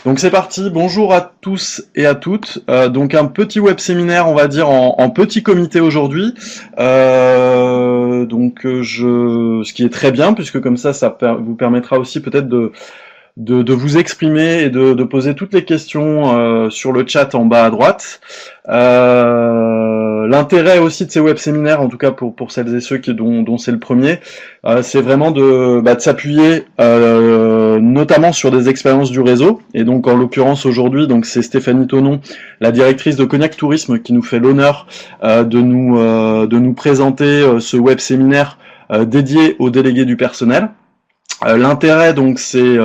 Donc c'est parti, bonjour à tous et à toutes. Donc un petit web séminaire, on va dire en petit comité aujourd'hui. Ce qui est très bien puisque comme ça vous permettra aussi peut-être de vous exprimer et de poser toutes les questions sur le chat en bas à droite. L'intérêt aussi de ces web séminaires, en tout cas pour celles et ceux dont c'est le premier, c'est vraiment de s'appuyer notamment sur des expériences du réseau. Et donc en l'occurrence aujourd'hui, donc c'est Stéphanie Tonon, la directrice de Cognac Tourisme, qui nous fait l'honneur de nous présenter ce web séminaire dédié aux délégués du personnel. L'intérêt donc c'est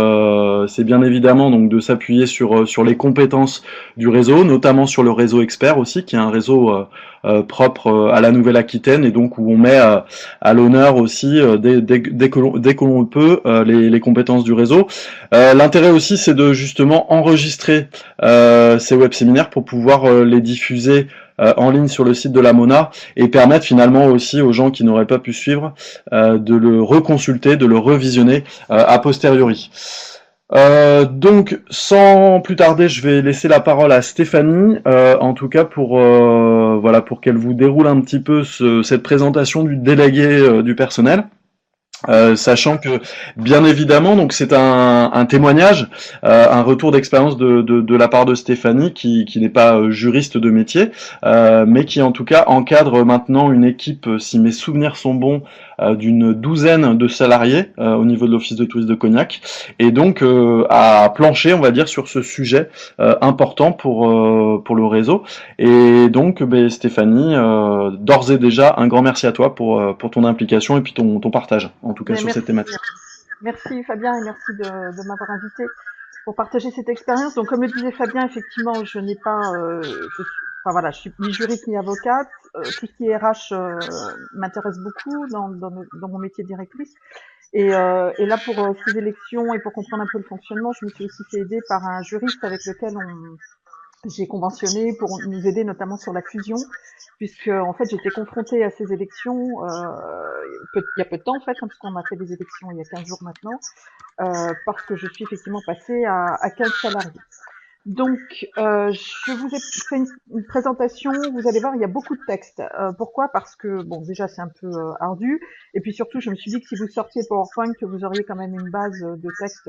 bien évidemment donc de s'appuyer sur les compétences du réseau, notamment sur le réseau expert aussi, qui est un réseau propre à la Nouvelle-Aquitaine et donc où on met à l'honneur aussi dès que l'on peut les compétences du réseau. L'intérêt aussi c'est de justement enregistrer ces web séminaires pour pouvoir les diffuser en ligne sur le site de la Mona et permettre finalement aussi aux gens qui n'auraient pas pu suivre de le reconsulter, de le revisionner a posteriori. Donc, sans plus tarder, je vais laisser la parole à Stéphanie, en tout cas pour qu'elle vous déroule un petit peu cette présentation du délégué du personnel. Sachant que bien évidemment donc c'est un témoignage, un retour d'expérience de la part de Stéphanie qui n'est pas juriste de métier, mais qui en tout cas encadre maintenant une équipe, si mes souvenirs sont bons, d'une douzaine de salariés au niveau de l'office de tourisme de Cognac, et donc à plancher on va dire sur ce sujet important pour le réseau. Et donc Stéphanie, d'ores et déjà un grand merci à toi pour ton implication et puis ton partage en tout cas Mais sur cette merci, thématique. merci Fabien et merci de m'avoir invité pour partager cette expérience. Donc, comme le disait Fabien, effectivement, je n'ai pas, enfin voilà, je suis ni juriste ni avocate. Tout ce qui est RH m'intéresse beaucoup dans mon métier de directrice. Et là, pour ces élections et pour comprendre un peu le fonctionnement, je me suis aussi fait aider par un juriste avec lequel j'ai conventionné pour nous aider notamment sur la fusion, puisque en fait j'étais confrontée à ces élections il y a peu de temps en fait, hein, puisqu'on a fait des élections il y a 15 jours maintenant, parce que je suis effectivement passée à 15 salariés. Donc, je vous ai fait une présentation. Vous allez voir, il y a beaucoup de textes. Pourquoi? Parce que bon, déjà c'est un peu ardu, et puis surtout, je me suis dit que si vous sortiez PowerPoint, que vous auriez quand même une base de texte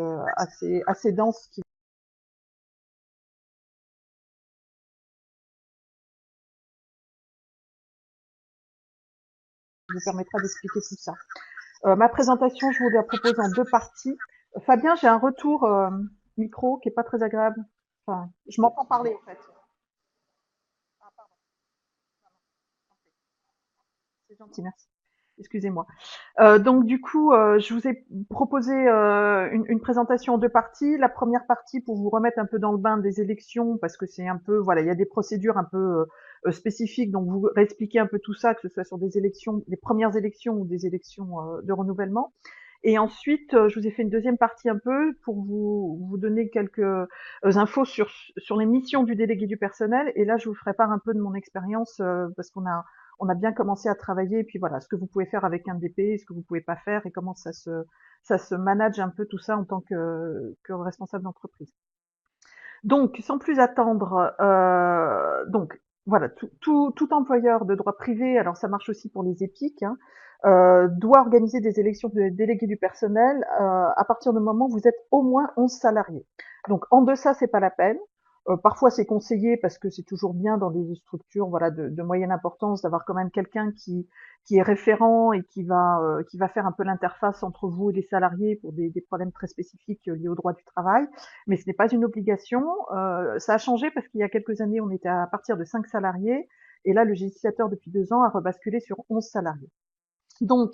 assez dense qui vous permettra d'expliquer tout ça. Ma présentation, je vous la propose en deux parties. Fabien, j'ai un retour micro qui est pas très agréable. Enfin, je m'entends parler en fait. Ah, pardon, c'est gentil, merci. Excusez-moi. Donc du coup, je vous ai proposé une présentation en deux parties. La première partie pour vous remettre un peu dans le bain des élections, parce que c'est un peu, voilà, il y a des procédures un peu spécifiques, donc vous réexpliquer un peu tout ça, que ce soit sur des élections, des premières élections ou des élections de renouvellement. Et ensuite, je vous ai fait une deuxième partie un peu pour vous donner quelques infos sur les missions du délégué du personnel. Et là, je vous ferai part un peu de mon expérience parce on a bien commencé à travailler. Et puis voilà, ce que vous pouvez faire avec un DP, ce que vous pouvez pas faire et comment ça se manage un peu tout ça en tant que responsable d'entreprise. Donc, sans plus attendre, donc voilà, tout employeur de droit privé, alors ça marche aussi pour les EPIC, hein, doit organiser des élections de délégués du personnel à partir du moment où vous êtes au moins 11 salariés. Donc en deçà, c'est pas la peine. Parfois c'est conseillé parce que c'est toujours bien dans des structures voilà de moyenne importance d'avoir quand même quelqu'un qui est référent et qui va faire un peu l'interface entre vous et les salariés pour des problèmes très spécifiques liés au droit du travail. Mais ce n'est pas une obligation. Ça a changé parce qu'il y a quelques années, on était à partir de 5 salariés. Et là, le législateur, depuis 2 ans, a rebasculé sur 11 salariés. Donc,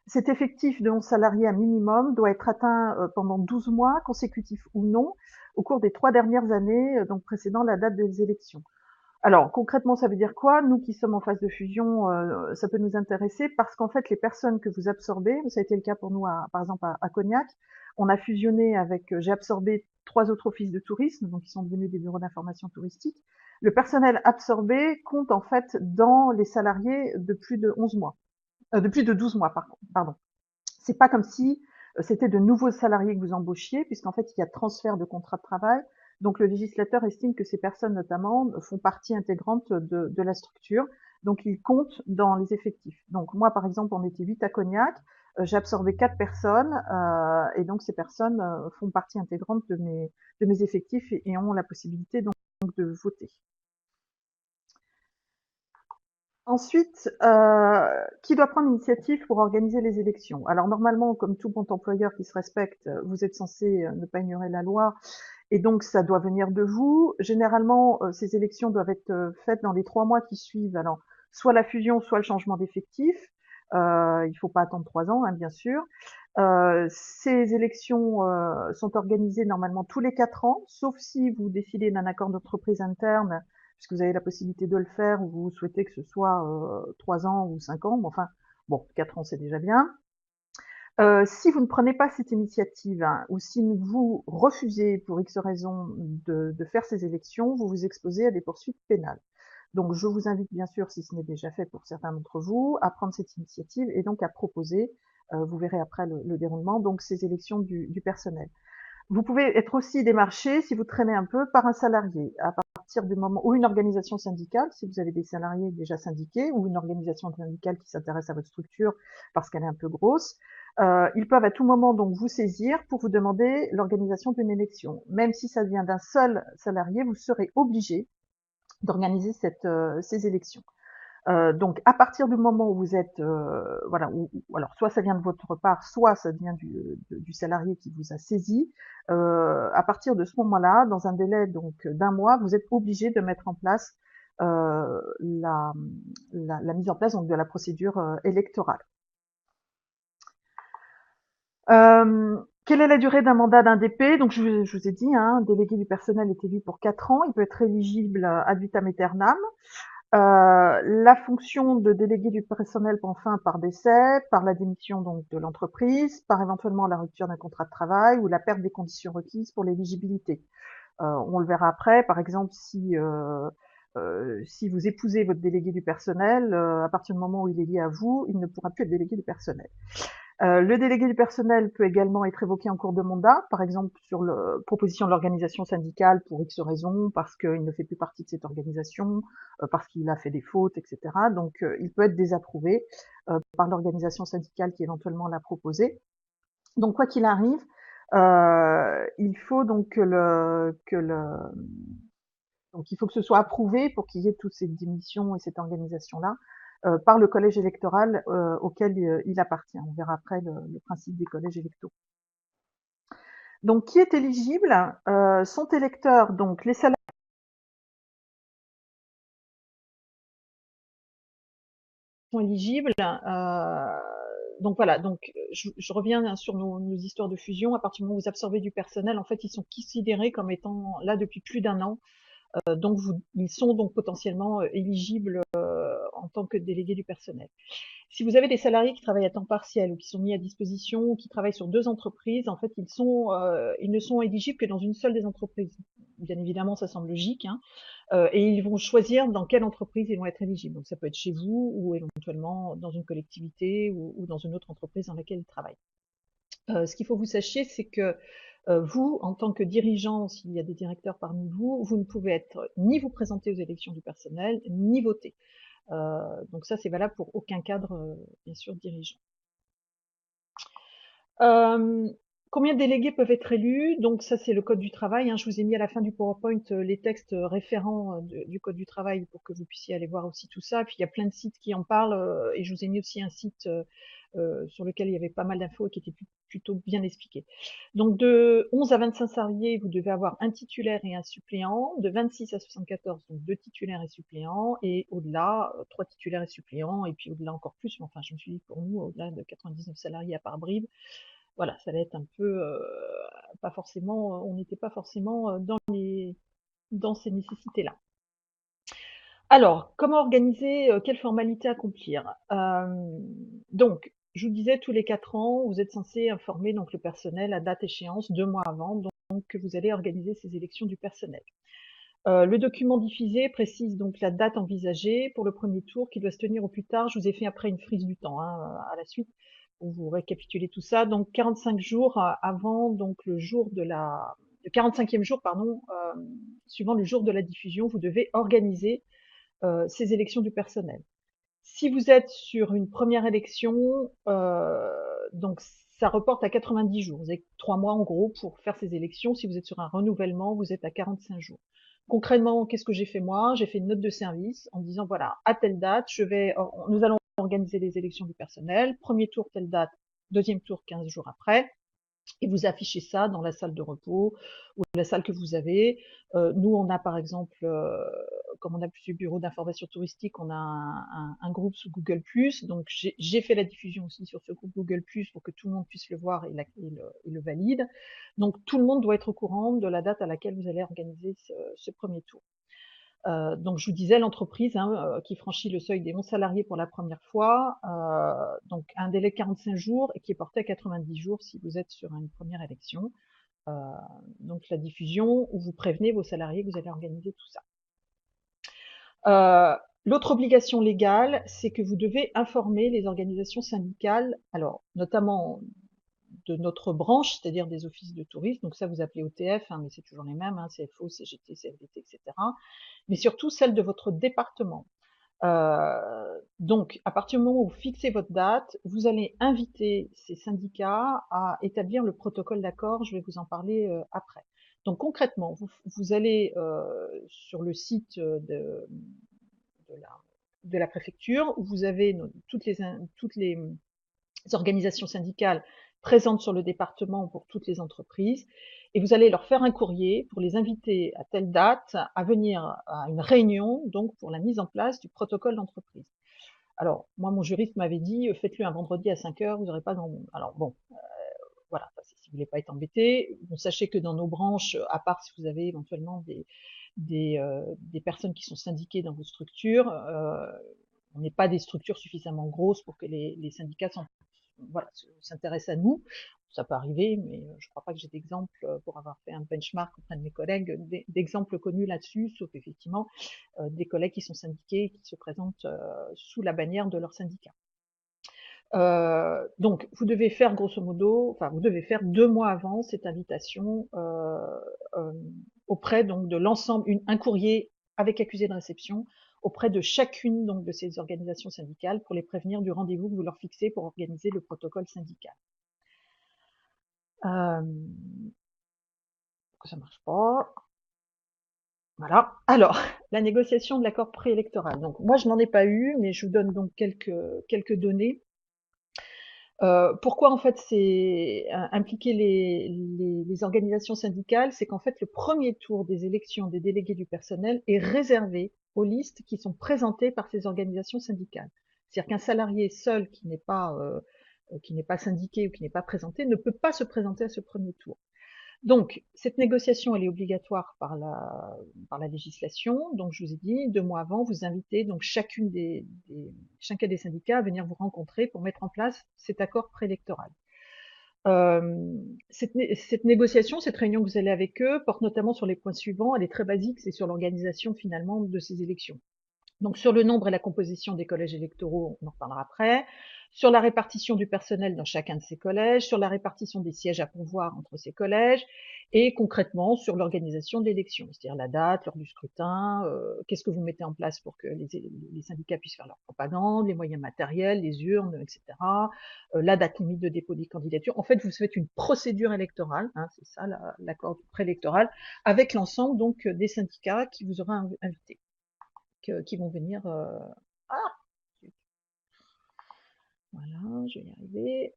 cet effectif de 11 salariés à minimum doit être atteint pendant 12 mois, consécutifs ou non, au cours des 3 dernières années, donc précédant la date des élections. Alors concrètement, ça veut dire quoi? Nous qui sommes en phase de fusion, ça peut nous intéresser parce qu'en fait, les personnes que vous absorbez, ça a été le cas pour nous, par exemple à Cognac, on a fusionné avec, j'ai absorbé 3 autres offices de tourisme, donc qui sont devenus des bureaux d'information touristique. Le personnel absorbé compte en fait dans les salariés de plus de 11 mois, de plus de 12 mois, pardon. C'est pas comme si c'était de nouveaux salariés que vous embauchiez, puisqu'en fait, il y a transfert de contrat de travail. Donc le législateur estime que ces personnes notamment font partie intégrante de la structure, donc ils comptent dans les effectifs. Donc moi par exemple on était 8 à Cognac, j'ai absorbé 4 personnes et donc ces personnes font partie intégrante de mes effectifs et ont la possibilité donc de voter. Ensuite, qui doit prendre l'initiative pour organiser les élections? Alors normalement, comme tout bon employeur qui se respecte, vous êtes censé ne pas ignorer la loi et donc ça doit venir de vous. Généralement, ces élections doivent être faites dans les 3 mois qui suivent. Alors, soit la fusion, soit le changement d'effectif. Il faut pas attendre 3 ans, hein, bien sûr. Ces élections sont organisées normalement tous les 4 ans, sauf si vous décidez d'un accord d'entreprise interne, puisque vous avez la possibilité de le faire, ou vous souhaitez que ce soit 3 ans ou 5 ans. Mais enfin, bon, 4 ans c'est déjà bien. Si vous ne prenez pas cette initiative, hein, ou si vous refusez pour X raison de faire ces élections, vous vous exposez à des poursuites pénales. Donc je vous invite bien sûr, si ce n'est déjà fait pour certains d'entre vous, à prendre cette initiative et donc à proposer, vous verrez après le déroulement, donc ces élections du personnel. Vous pouvez être aussi démarché, si vous traînez un peu, par un salarié, à partir du moment ou une organisation syndicale, si vous avez des salariés déjà syndiqués, ou une organisation syndicale qui s'intéresse à votre structure parce qu'elle est un peu grosse. Ils peuvent à tout moment donc vous saisir pour vous demander l'organisation d'une élection. Même si ça vient d'un seul salarié, vous serez obligé d'organiser ces élections. Donc à partir du moment où vous êtes voilà, alors soit ça vient de votre part, soit ça vient du salarié qui vous a saisi. À partir de ce moment-là, dans un délai donc d'un mois, vous êtes obligé de mettre en place la mise en place donc de la procédure électorale. Quelle est la durée d'un mandat d'un DP? Donc je vous ai dit, hein, un délégué du personnel est élu pour 4 ans. Il peut être éligible ad vitam aeternam. La fonction de délégué du personnel prend fin par décès, par la démission donc de l'entreprise, par éventuellement la rupture d'un contrat de travail ou la perte des conditions requises pour l'éligibilité. On le verra après, par exemple, si vous épousez votre délégué du personnel, à partir du moment où il est lié à vous, il ne pourra plus être délégué du personnel. Le délégué du personnel peut également être évoqué en cours de mandat, par exemple sur proposition de l'organisation syndicale pour X raisons, parce qu'il ne fait plus partie de cette organisation, parce qu'il a fait des fautes, etc. Donc il peut être désapprouvé par l'organisation syndicale qui éventuellement l'a proposé. Donc quoi qu'il arrive, il faut donc donc il faut que ce soit approuvé pour qu'il y ait toutes ces démissions et cette organisation-là par le collège électoral auquel il appartient. On verra après le principe des collèges électoraux. Donc, qui est éligible sont électeurs, donc les salariés sont éligibles. Donc voilà, donc je reviens sur nos histoires de fusion. À partir du moment où vous absorbez du personnel, en fait, ils sont considérés comme étant là depuis plus d'un an. Donc ils sont donc potentiellement éligibles en tant que délégués du personnel. Si vous avez des salariés qui travaillent à temps partiel ou qui sont mis à disposition ou qui travaillent sur 2 entreprises, en fait, ils ne sont éligibles que dans une seule des entreprises. Bien évidemment, ça semble logique, hein, et ils vont choisir dans quelle entreprise ils vont être éligibles. Donc ça peut être chez vous ou éventuellement dans une collectivité ou dans une autre entreprise dans laquelle ils travaillent. Ce qu'il faut que vous sachiez, c'est que vous, en tant que dirigeant, s'il y a des directeurs parmi vous, vous ne pouvez être ni vous présenter aux élections du personnel, ni voter. Donc ça, c'est valable pour aucun cadre, bien sûr, dirigeant. Combien de délégués peuvent être élus? Donc ça, c'est le code du travail, hein. Je vous ai mis à la fin du PowerPoint les textes référents du code du travail pour que vous puissiez aller voir aussi tout ça. Puis il y a plein de sites qui en parlent et je vous ai mis aussi un site sur lequel il y avait pas mal d'infos et qui était plutôt bien expliqué. Donc de 11 à 25 salariés, vous devez avoir un titulaire et un suppléant. De 26 à 74, donc 2 titulaires et suppléants. Et au-delà, 3 titulaires et suppléants. Et puis au-delà encore plus. Mais enfin, je me suis dit pour nous, au-delà de 99 salariés à part Brive, voilà, ça allait être un peu pas forcément, on n'était pas forcément dans ces nécessités-là. Alors, comment organiser, quelles formalités accomplir? Donc, je vous disais, tous les 4 ans, vous êtes censé informer donc le personnel à date échéance, 2 mois avant, donc que vous allez organiser ces élections du personnel. Le document diffusé précise donc la date envisagée pour le premier tour qui doit se tenir au plus tard. Je vous ai fait après une frise du temps, hein, à la suite pour vous récapituler tout ça. Donc 45 jours avant donc le jour de la le 45e jour, pardon, suivant le jour de la diffusion, vous devez organiser ces élections du personnel. Si vous êtes sur une première élection, donc ça reporte à 90 jours. Vous avez 3 mois en gros pour faire ces élections. Si vous êtes sur un renouvellement, vous êtes à 45 jours. Concrètement, qu'est-ce que j'ai fait moi? J'ai fait une note de service en disant voilà, à telle date, nous allons organiser les élections du personnel. Premier tour, telle date. Deuxième tour, 15 jours après. Et vous affichez ça dans la salle de repos ou la salle que vous avez. Nous, on a par exemple, comme on a plusieurs bureaux d'information touristique, on a un groupe sous Google+. Donc j'ai fait la diffusion aussi sur ce groupe Google+, pour que tout le monde puisse le voir et le valide. Donc tout le monde doit être au courant de la date à laquelle vous allez organiser ce premier tour. Donc je vous disais, l'entreprise qui franchit le seuil des 11 salariés pour la première fois, donc un délai de 45 jours et qui est porté à 90 jours si vous êtes sur une première élection. Euh, donc la diffusion où vous prévenez vos salariés que vous allez organiser tout ça. L'autre obligation légale, c'est que vous devez informer les organisations syndicales, alors notamment de notre branche, c'est-à-dire des offices de tourisme, donc ça vous appelez OTF, mais c'est toujours les mêmes, CFO, CGT, CFDT, etc., mais surtout celles de votre département. Donc, à partir du moment où vous fixez votre date, vous allez inviter ces syndicats à établir le protocole d'accord. Je vais vous en parler après. Donc, concrètement, vous allez sur le site de, la, de la préfecture où vous avez toutes les organisations syndicales présentes sur le département pour toutes les entreprises, et vous allez leur faire un courrier pour les inviter à telle date à venir à une réunion, donc pour la mise en place du protocole d'entreprise. Alors, moi, mon juriste m'avait dit, faites-le un vendredi à 5 heures, vous n'aurez pas grand monde. Alors bon, voilà, si vous voulez pas être embêté, bon, sachez que dans nos branches, à part si vous avez éventuellement des personnes qui sont syndiquées dans vos structures, on n'est pas des structures suffisamment grosses pour que les syndicats s'intéressent à nous. Ça peut arriver, mais je ne crois pas que j'ai d'exemple pour avoir fait un benchmark auprès de mes collègues, d'exemples connus là-dessus, sauf effectivement des collègues qui sont syndiqués et qui se présentent sous la bannière de leur syndicat. Donc, vous devez faire grosso modo, enfin, vous devez faire 2 mois avant cette invitation auprès donc de l'ensemble, un courrier avec accusé de réception auprès de chacune donc de ces organisations syndicales pour les prévenir du rendez-vous que vous leur fixez pour organiser le protocole syndical. Ça marche pas. Voilà. Alors, la négociation de l'accord préélectoral. Donc, moi, je n'en ai pas eu, mais je vous donne donc quelques données. Pourquoi en fait c'est impliquer les organisations syndicales, c'est qu'en fait le premier tour des élections des délégués du personnel est réservé aux listes qui sont présentées par ces organisations syndicales. C'est-à-dire qu'un salarié seul qui n'est pas syndiqué ou qui n'est pas présenté ne peut pas se présenter à ce premier tour. Donc, cette négociation, elle est obligatoire par la législation. Donc, je vous ai dit, 2 mois avant, vous invitez donc chacun des syndicats à venir vous rencontrer pour mettre en place cet accord préélectoral. Cette négociation, cette réunion que vous allez avec eux, porte notamment sur les points suivants. Elle est très basique, c'est sur l'organisation finalement de ces élections. Donc sur le nombre et la composition des collèges électoraux, on en reparlera après, sur la répartition du personnel dans chacun de ces collèges, sur la répartition des sièges à pourvoir entre ces collèges, et concrètement sur l'organisation de l'élection, c'est-à-dire la date, l'heure du scrutin, qu'est-ce que vous mettez en place pour que les syndicats puissent faire leur propagande, les moyens matériels, les urnes, etc., la date limite de dépôt des candidatures. En fait, vous faites une procédure électorale, c'est ça l'accord préélectoral, avec l'ensemble donc des syndicats qui vous aura invité. Qui vont venir. Ah, voilà, je vais y arriver.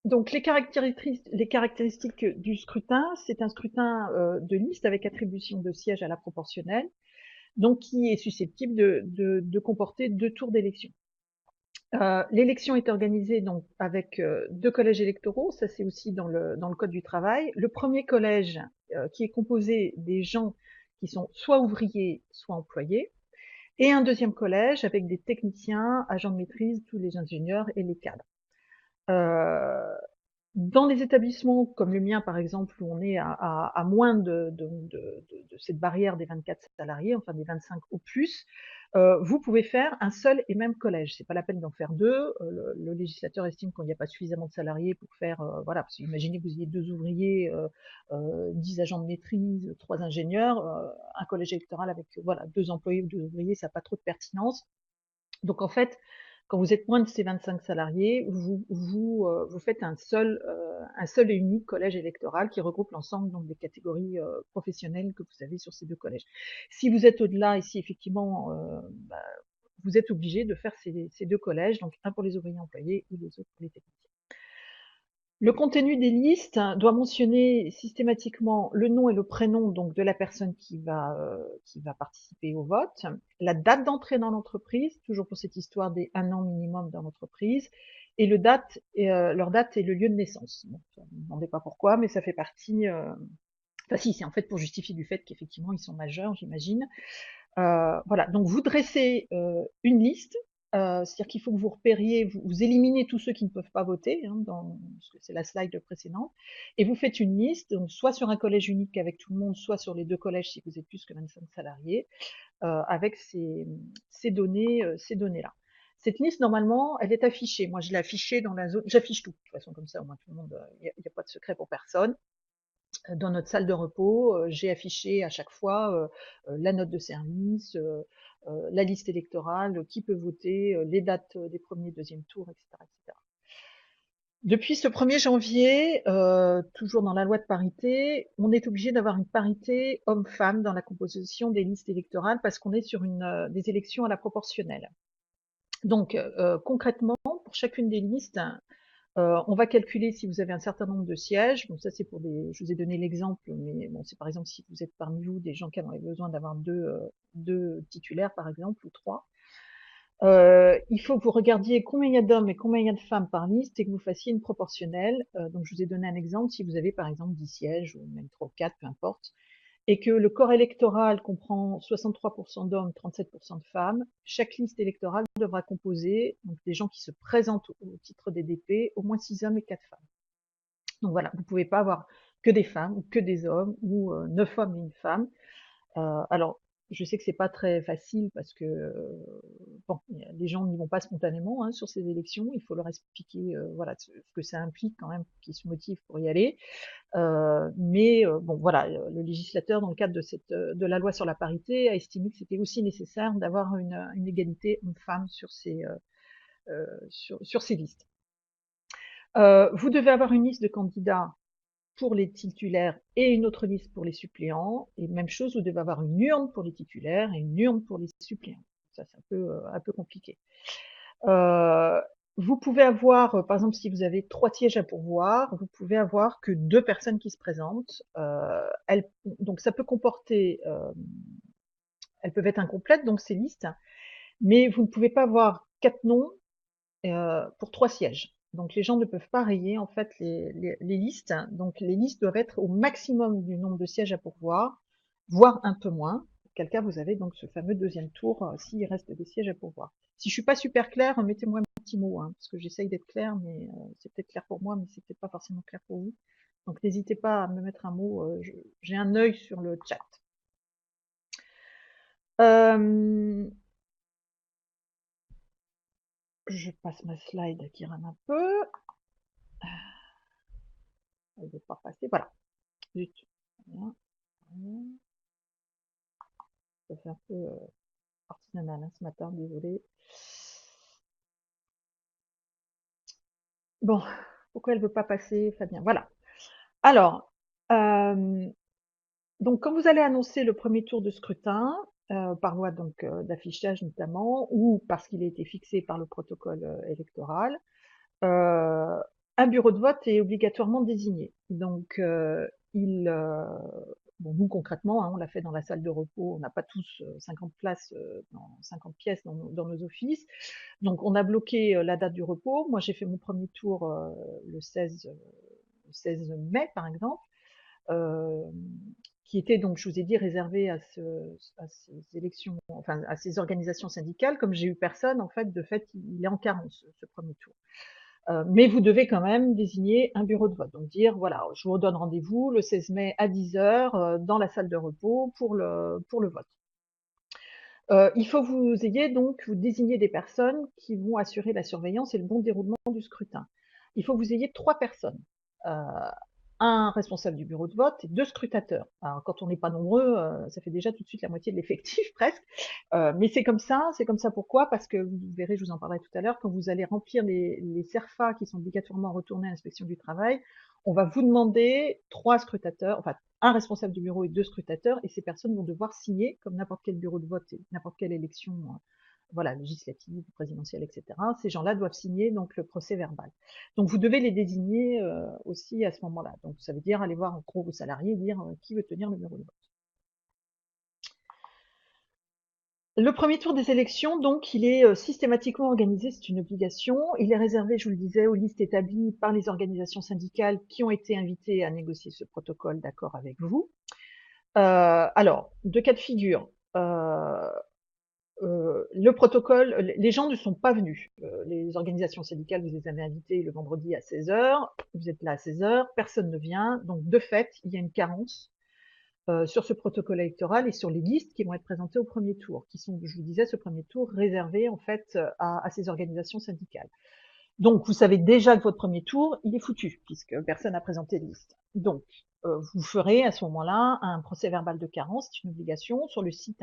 Donc les caractéristiques du scrutin, c'est un scrutin de liste avec attribution de sièges à la proportionnelle, donc qui est susceptible de comporter 2 tours d'élection. L'élection est organisée donc avec 2 collèges électoraux, ça c'est aussi dans le code du travail. Le premier collège qui est composé des gens qui sont soit ouvriers, soit employés, et un deuxième collège avec des techniciens, agents de maîtrise, tous les ingénieurs et les cadres. Dans les établissements comme le mien, par exemple, où on est à moins de cette barrière des 24 salariés, enfin des 25 au plus, vous pouvez faire un seul et même collège. C'est pas la peine d'en faire deux. Le législateur estime qu'il n'y a pas suffisamment de salariés pour faire, voilà, parce qu'imaginez que vous ayez 2 ouvriers, 10 agents de maîtrise, 3 ingénieurs, un collège électoral avec, voilà, 2 employés ou 2 ouvriers, ça n'a pas trop de pertinence. Donc en fait, quand vous êtes moins de ces 25 salariés, vous faites un seul et unique collège électoral qui regroupe l'ensemble donc des catégories professionnelles que vous avez sur ces deux collèges. Si vous êtes au-delà, ici effectivement, vous êtes obligé de faire ces deux collèges, donc un pour les ouvriers employés et les autres pour les techniciens. Le contenu des listes doit mentionner systématiquement le nom et le prénom donc de la personne qui va participer au vote, la date d'entrée dans l'entreprise, toujours pour cette histoire des 1 an minimum dans l'entreprise, et leur date et le lieu de naissance. Bon, ne me demandez pas pourquoi, mais ça fait partie. Enfin si, c'est en fait pour justifier du fait qu'effectivement ils sont majeurs, j'imagine. Voilà, donc vous dressez une liste, c'est-à-dire qu'il faut que vous repériez, vous éliminez tous ceux qui ne peuvent pas voter, hein, parce que c'est la slide précédente, et vous faites une liste, donc soit sur un collège unique avec tout le monde, soit sur les deux collèges si vous êtes plus que 25 salariés, avec ces données-là. Cette liste, normalement, elle est affichée. Moi, je l'ai affichée dans la zone. J'affiche tout, de toute façon, comme ça, au moins tout le monde, il n'y a pas de secret pour personne. Dans notre salle de repos, j'ai affiché à chaque fois la note de service, la liste électorale, qui peut voter, les dates des premiers et deuxième tours, etc., etc. Depuis ce 1er janvier, toujours dans la loi de parité, on est obligé d'avoir une parité homme-femme dans la composition des listes électorales parce qu'on est sur des élections à la proportionnelle. Donc concrètement, pour chacune des listes, on va calculer si vous avez un certain nombre de sièges. Bon, ça c'est pour des. Je vous ai donné l'exemple, mais bon, c'est par exemple si vous êtes parmi vous des gens qui avaient besoin d'avoir deux titulaires par exemple ou trois. Il faut que vous regardiez combien il y a d'hommes et combien il y a de femmes par liste et que vous fassiez une proportionnelle. Donc je vous ai donné un exemple. Si vous avez par exemple 10 sièges ou même 3 ou 4, peu importe, et que le corps électoral comprend 63% d'hommes, 37% de femmes, chaque liste électorale devra composer, donc des gens qui se présentent au titre des DP, au moins 6 hommes et 4 femmes. Donc voilà, vous ne pouvez pas avoir que des femmes ou que des hommes ou 9 hommes et une femme. Alors, je sais que c'est pas très facile parce que bon, les gens n'y vont pas spontanément hein, sur ces élections. Il faut leur expliquer voilà ce que ça implique quand même, qu'ils se motivent pour y aller. Mais bon, voilà, le législateur, dans le cadre de la loi sur la parité, a estimé que c'était aussi nécessaire d'avoir une égalité homme-femme sur ces listes. Vous devez avoir une liste de candidats pour les titulaires et une autre liste pour les suppléants. Et même chose, vous devez avoir une urne pour les titulaires et une urne pour les suppléants. Ça, c'est un peu compliqué. Vous pouvez avoir, par exemple, si vous avez 3 sièges à pourvoir, vous pouvez avoir que 2 personnes qui se présentent. Donc ça peut comporter, elles peuvent être incomplètes, donc ces listes, mais vous ne pouvez pas avoir 4 noms pour 3 sièges. Donc les gens ne peuvent pas rayer en fait les listes. Donc les listes doivent être au maximum du nombre de sièges à pourvoir, voire un peu moins. Auquel cas vous avez donc ce fameux deuxième tour s'il reste des sièges à pourvoir. Si je suis pas super claire, mettez-moi un petit mot, hein, parce que j'essaye d'être claire, mais c'est peut-être clair pour moi, mais c'est peut-être pas forcément clair pour vous. Donc n'hésitez pas à me mettre un mot. J'ai un œil sur le chat. Je passe ma slide qui rame un peu. Elle ne veut pas passer. Voilà. Zut. Voilà. Ça fait un peu artisanal hein, ce matin, désolé. Bon, pourquoi elle ne veut pas passer, Fabien? Voilà. Alors, donc quand vous allez annoncer le premier tour de scrutin, par voie donc d'affichage notamment, ou parce qu'il a été fixé par le protocole électoral, un bureau de vote est obligatoirement désigné. Donc, bon, nous concrètement, hein, on l'a fait dans la salle de repos, on n'a pas tous 50 places, 50 pièces dans nos offices. Donc, on a bloqué la date du repos. Moi, j'ai fait mon premier tour le 16 mai, par exemple, qui était donc, je vous ai dit, réservé à ces élections, enfin à ces organisations syndicales. Comme j'ai eu personne, en fait, de fait, il est en carence ce premier tour. Mais vous devez quand même désigner un bureau de vote. Donc dire, voilà, je vous redonne rendez-vous le 16 mai à 10 heures dans la salle de repos pour le vote. Il faut que vous ayez donc, vous désignez des personnes qui vont assurer la surveillance et le bon déroulement du scrutin. Il faut que vous ayez 3 personnes. Euh, un responsable du bureau de vote et 2 scrutateurs. Alors, quand on n'est pas nombreux, ça fait déjà tout de suite la moitié de l'effectif presque. Mais c'est comme ça. C'est comme ça pourquoi? Parce que vous verrez, je vous en parlerai tout à l'heure, quand vous allez remplir les CERFA qui sont obligatoirement retournés à l'inspection du travail, on va vous demander 3 scrutateurs, enfin un responsable du bureau et 2 scrutateurs, et ces personnes vont devoir signer, comme n'importe quel bureau de vote et n'importe quelle élection, voilà, législative, présidentielle, etc. Ces gens-là doivent signer donc le procès verbal. Donc vous devez les désigner aussi à ce moment-là. Donc ça veut dire aller voir en gros vos salariés et dire qui veut tenir le bureau de vote. Le premier tour des élections, donc, il est systématiquement organisé, c'est une obligation. Il est réservé, je vous le disais, aux listes établies par les organisations syndicales qui ont été invitées à négocier ce protocole d'accord avec vous. Alors, deux cas de figure. Le protocole, les gens ne sont pas venus. Les organisations syndicales, vous les avez invités le vendredi à 16 heures. Vous êtes là à 16 heures, personne ne vient. Donc, de fait, il y a une carence sur ce protocole électoral et sur les listes qui vont être présentées au premier tour, qui sont, je vous disais, ce premier tour réservé en fait à ces organisations syndicales. Donc, vous savez déjà que votre premier tour, il est foutu, puisque personne n'a présenté de liste. Donc, vous ferez à ce moment-là un procès verbal de carence, c'est une obligation, sur le site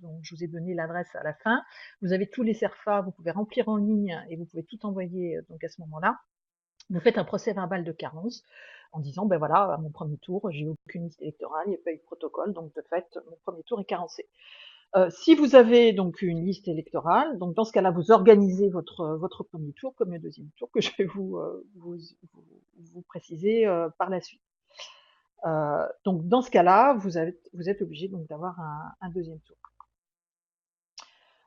dont je vous ai donné l'adresse à la fin. Vous avez tous les CERFA, vous pouvez remplir en ligne et vous pouvez tout envoyer donc à ce moment-là. Vous faites un procès verbal de carence en disant, ben voilà, à mon premier tour, j'ai aucune liste électorale, il n'y a pas eu de protocole, donc de fait, mon premier tour est carencé. Si vous avez donc une liste électorale, donc dans ce cas-là, vous organisez votre premier tour comme le deuxième tour que je vais vous préciser par la suite. Donc dans ce cas-là, vous êtes obligé donc d'avoir un deuxième tour.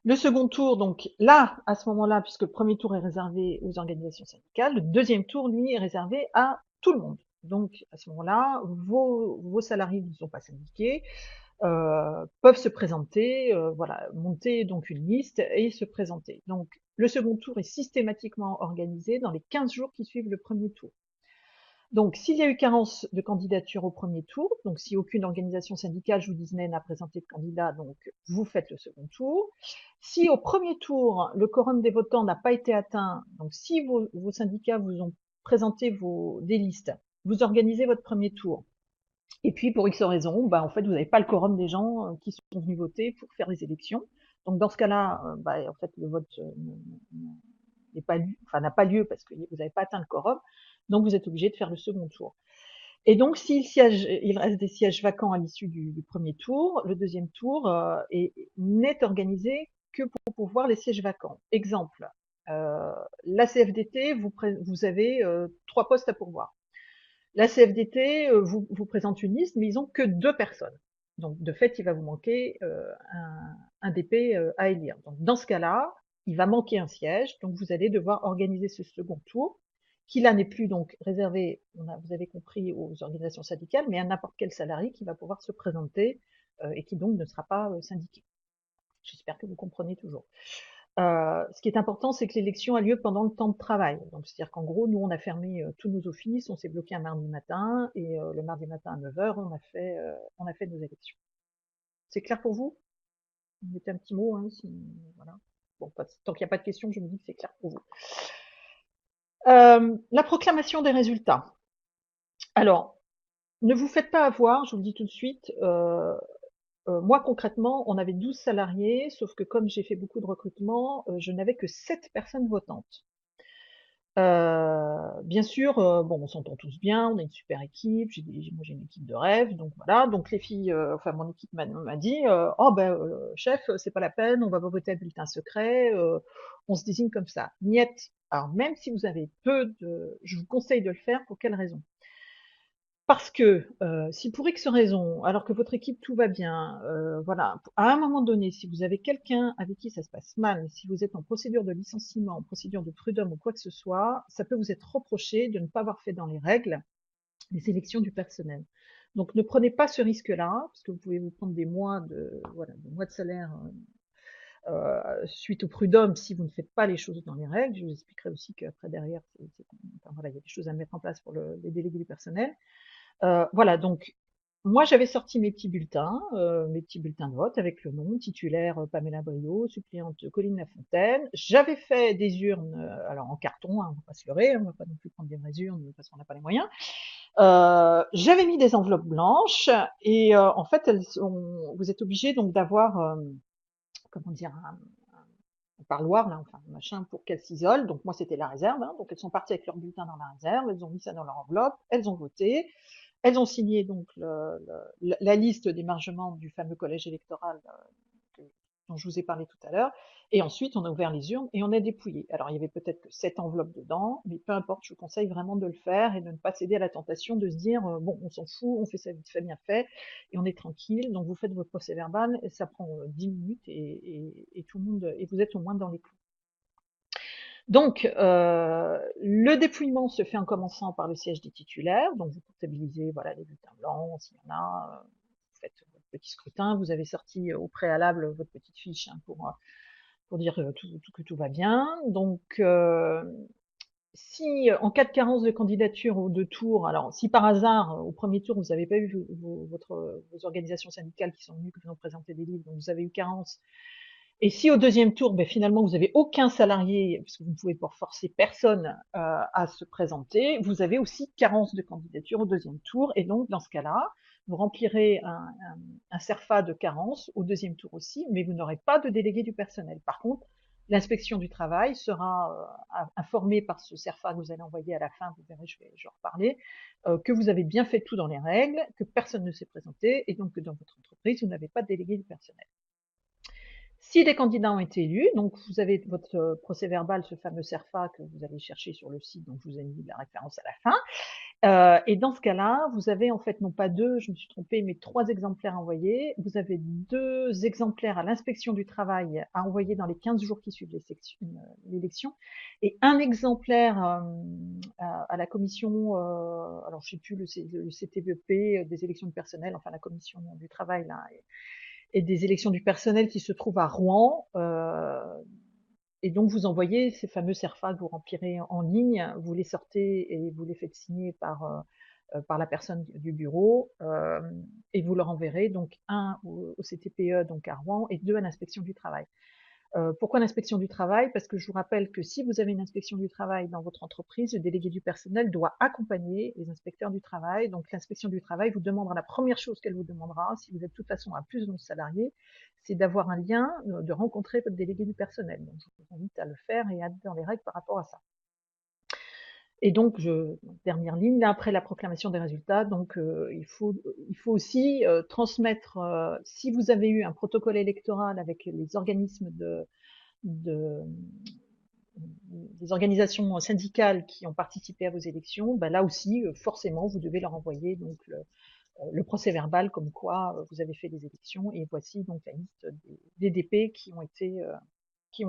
Le second tour, donc là, à ce moment-là, puisque le premier tour est réservé aux organisations syndicales, le deuxième tour, lui, est réservé à tout le monde. Donc à ce moment-là, vos salariés qui ne sont pas syndiqués peuvent se présenter, voilà, monter donc une liste et se présenter. Donc le second tour est systématiquement organisé dans les 15 jours qui suivent le premier tour. Donc, s'il y a eu carence de candidature au premier tour, donc si aucune organisation syndicale, je vous disais, n'a présenté de candidat, donc vous faites le second tour. Si au premier tour, le quorum des votants n'a pas été atteint, donc si vos syndicats vous ont présenté des listes, vous organisez votre premier tour. Et puis, pour X raisons, bah, en fait, vous n'avez pas le quorum des gens qui sont venus voter pour faire les élections. Donc, dans ce cas-là, bah, en fait, le vote n'est pas lieu, enfin, n'a pas lieu parce que vous n'avez pas atteint le quorum. Donc, vous êtes obligé de faire le second tour. Et donc, il reste des sièges vacants à l'issue du premier tour, le deuxième tour n'est organisé que pour pouvoir les sièges vacants. Exemple, la CFDT, vous avez 3 postes à pourvoir. La CFDT vous présente une liste, mais ils ont que 2 personnes. Donc, de fait, il va vous manquer un DP à élire. Donc, dans ce cas-là, il va manquer un siège, donc vous allez devoir organiser ce second tour, qui là n'est plus donc réservé, vous avez compris, aux organisations syndicales, mais à n'importe quel salarié qui va pouvoir se présenter et qui donc ne sera pas syndiqué. J'espère que vous comprenez toujours. Ce qui est important, c'est que l'élection a lieu pendant le temps de travail. Donc, c'est-à-dire qu'en gros, nous, on a fermé tous nos offices, on s'est bloqué un mardi matin, et le mardi matin à 9 heures, on a fait nos élections. C'est clair pour vous? Mettez un petit mot, hein, voilà. Bon, tant qu'il n'y a pas de questions, je me dis que c'est clair pour vous. La proclamation des résultats. Alors, ne vous faites pas avoir, je vous le dis tout de suite, moi concrètement, on avait 12 salariés, sauf que comme j'ai fait beaucoup de recrutement, je n'avais que 7 personnes votantes. Bien sûr, bon, on s'entend tous bien, on a une super équipe, moi j'ai une équipe de rêve, donc voilà. Donc les filles, enfin mon équipe m'a dit, oh ben chef, c'est pas la peine, on va pas voter à bulletin secret, on se désigne comme ça. Niet. Alors même si vous avez je vous conseille de le faire. Pour quelle raison? Parce que si pour X raison, alors que votre équipe tout va bien, voilà, à un moment donné, si vous avez quelqu'un avec qui ça se passe mal, si vous êtes en procédure de licenciement, en procédure de prud'homme ou quoi que ce soit, ça peut vous être reproché de ne pas avoir fait dans les règles les sélections du personnel. Donc ne prenez pas ce risque-là, parce que vous pouvez vous prendre des mois de, voilà, des mois de salaire suite au prud'homme si vous ne faites pas les choses dans les règles. Je vous expliquerai aussi qu'après derrière, enfin, voilà, il y a des choses à mettre en place pour les délégués du personnel. Voilà, donc moi j'avais sorti mes petits bulletins de vote avec le nom, titulaire Pamela Brio, suppléante Colline Lafontaine. J'avais fait des urnes, alors en carton, hein, on va pas se leurrer, on va pas non plus prendre des vraies urnes parce qu'on n'a pas les moyens. J'avais mis des enveloppes blanches et en fait vous êtes obligé donc d'avoir, comment dire, un parloir là, enfin un machin pour qu'elles s'isolent. Donc moi c'était la réserve, hein, donc elles sont parties avec leur bulletin dans la réserve, elles ont mis ça dans leur enveloppe, elles ont voté. Elles ont signé donc la liste d'émargement du fameux collège électoral dont je vous ai parlé tout à l'heure. Et ensuite, on a ouvert les urnes et on a dépouillé. Alors, il y avait peut-être que 7 enveloppes dedans, mais peu importe, je vous conseille vraiment de le faire et de ne pas céder à la tentation de se dire, bon, on s'en fout, on fait ça vite fait, bien fait, et on est tranquille. Donc, vous faites votre procès verbal, et ça prend 10 minutes et tout le monde, et vous êtes au moins dans les clous. Donc, le dépouillement se fait en commençant par le siège des titulaires. Donc, vous comptabilisez voilà, les bulletins blancs, s'il y en a. Vous faites votre petit scrutin. Vous avez sorti au préalable votre petite fiche hein, pour dire que tout va bien. Donc, si en cas de carence de candidature aux deux tours, alors si par hasard au premier tour vous n'avez pas eu vos organisations syndicales qui sont venues, qui vous ont présenté des livres, donc vous avez eu carence, et si au deuxième tour, ben, finalement, vous avez aucun salarié, parce que vous ne pouvez pas forcer personne à se présenter, vous avez aussi carence de candidature au deuxième tour. Et donc, dans ce cas-là, vous remplirez un CERFA de carence au deuxième tour aussi, mais vous n'aurez pas de délégué du personnel. Par contre, l'inspection du travail sera informée par ce CERFA que vous allez envoyer à la fin, vous verrez, je vais en reparler, que vous avez bien fait tout dans les règles, que personne ne s'est présenté, et donc que dans votre entreprise, vous n'avez pas de délégué du personnel. Si des candidats ont été élus, donc vous avez votre procès verbal, ce fameux CERFA que vous allez chercher sur le site, donc je vous ai mis la référence à la fin. Et dans ce cas-là, vous avez en fait non pas deux, je me suis trompée, mais 3 exemplaires envoyés. Vous avez 2 exemplaires à l'inspection du travail à envoyer dans les 15 jours qui suivent l'élection, et un exemplaire à la commission, alors je sais plus, le CTVP des élections du personnel, enfin la commission du travail là, et des élections du personnel qui se trouve à Rouen. Et donc, vous envoyez ces fameux CERFA que vous remplirez en ligne, vous les sortez et vous les faites signer par la personne du bureau, et vous leur enverrez donc un au CTPE, donc à Rouen, et 2 à l'inspection du travail. Pourquoi l'inspection du travail? Parce que je vous rappelle que si vous avez une inspection du travail dans votre entreprise, le délégué du personnel doit accompagner les inspecteurs du travail. Donc l'inspection du travail vous demandera, la première chose qu'elle vous demandera, si vous êtes de toute façon à plus de 11 salariés, c'est d'avoir un lien, de rencontrer votre délégué du personnel. Donc je vous invite à le faire et à être dans les règles par rapport à ça. Et donc, dernière ligne, là, après la proclamation des résultats, donc il faut aussi transmettre, si vous avez eu un protocole électoral avec les organismes de des organisations syndicales qui ont participé à vos élections, bah là aussi, forcément, vous devez leur envoyer donc le procès verbal comme quoi vous avez fait des élections, et voici donc la liste des DP qui ont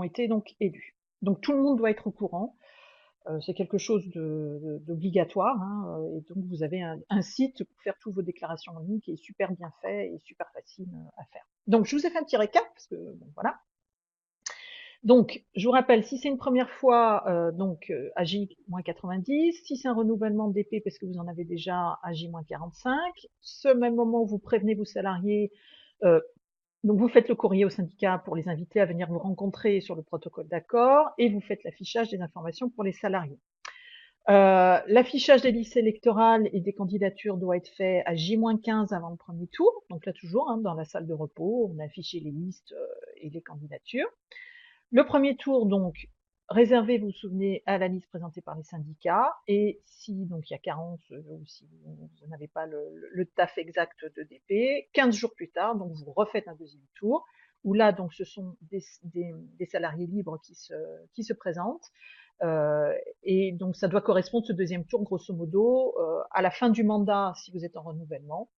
été donc élus. Donc tout le monde doit être au courant. C'est quelque chose d'obligatoire, hein, et donc vous avez un site pour faire toutes vos déclarations en ligne qui est super bien fait et super facile à faire. Donc je vous ai fait un petit récap parce que bon, voilà. Donc je vous rappelle, si c'est une première fois, donc AJ-90, si c'est un renouvellement de DP parce que vous en avez déjà, AJ-45, ce même moment vous prévenez vos salariés, euh, donc vous faites le courrier au syndicat pour les inviter à venir vous rencontrer sur le protocole d'accord, et vous faites l'affichage des informations pour les salariés. L'affichage des listes électorales et des candidatures doit être fait à J-15 avant le premier tour. Donc là toujours, hein, dans la salle de repos, on a affiché les listes et les candidatures. Le premier tour, donc, réservé, vous vous souvenez, à la liste présentée par les syndicats. Et si donc il y a carence ou si vous n'avez pas le taf exact de DP, 15 jours plus tard, donc vous refaites un deuxième tour, où là, donc, ce sont des salariés libres qui se présentent. Et donc, ça doit correspondre, ce deuxième tour, grosso modo, à la fin du mandat, si vous êtes en renouvellement.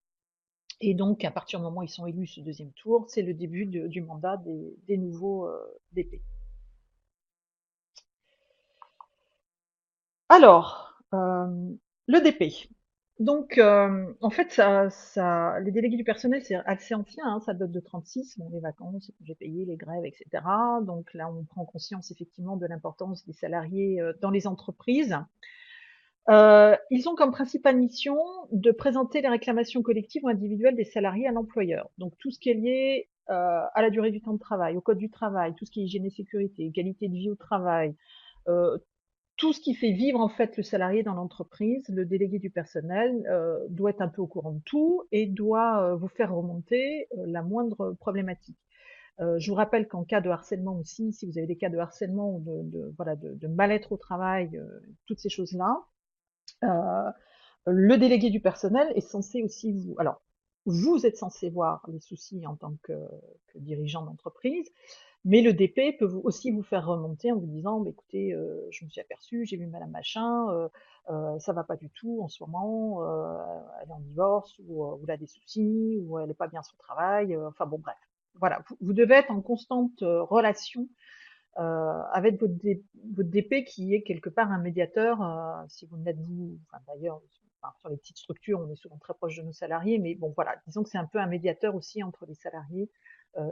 Et donc, à partir du moment où ils sont élus ce deuxième tour, c'est le début du mandat des nouveaux DP. Alors, le DP. Donc, en fait, les délégués du personnel, c'est assez ancien, hein, ça date de 36, bon, les vacances, les congés payés, les grèves, etc. Donc là, on prend conscience effectivement de l'importance des salariés dans les entreprises. Ils ont comme principale mission de présenter les réclamations collectives ou individuelles des salariés à l'employeur. Donc tout ce qui est lié à la durée du temps de travail, au code du travail, tout ce qui est hygiène et sécurité, qualité de vie au travail, euh, tout ce qui fait vivre en fait le salarié dans l'entreprise, le délégué du personnel doit être un peu au courant de tout et doit vous faire remonter la moindre problématique. Je vous rappelle qu'en cas de harcèlement aussi, si vous avez des cas de harcèlement ou voilà, de mal-être au travail, toutes ces choses-là, euh, le délégué du personnel est censé aussi vous. Alors, vous êtes censé voir les soucis en tant que dirigeant d'entreprise, mais le DP peut aussi vous faire remonter en vous disant, bah, écoutez, je me suis aperçu, j'ai vu Madame Machin, ça va pas du tout en ce moment, elle est en divorce ou elle a des soucis ou elle est pas bien à son travail. Enfin bon, bref. Voilà, vous devez être en constante relation avec votre DP qui est quelque part un médiateur. Si vous n'êtes vous, enfin, d'ailleurs, enfin, sur les petites structures, on est souvent très proche de nos salariés, mais bon voilà, disons que c'est un peu un médiateur aussi entre les salariés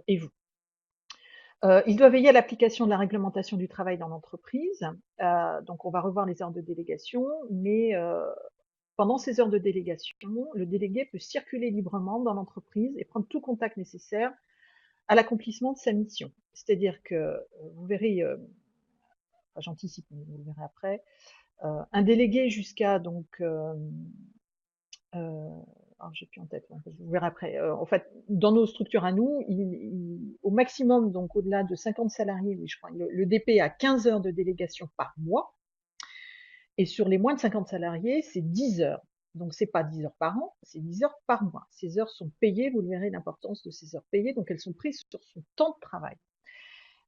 et vous. Il doit veiller à l'application de la réglementation du travail dans l'entreprise. Donc on va revoir les heures de délégation, mais pendant ces heures de délégation, le délégué peut circuler librement dans l'entreprise et prendre tout contact nécessaire à l'accomplissement de sa mission. C'est-à-dire que vous verrez, enfin, j'anticipe, mais vous le verrez après, un délégué jusqu'à donc alors j'ai plus en tête, je vous verrai après. En fait, dans nos structures à nous, au maximum, donc au-delà de 50 salariés, oui, je crois, le DP a 15 heures de délégation par mois, et sur les moins de 50 salariés, c'est 10 heures. Donc c'est pas 10 heures par an, c'est 10 heures par mois. Ces heures sont payées, vous le verrez l'importance de ces heures payées, donc elles sont prises sur son temps de travail.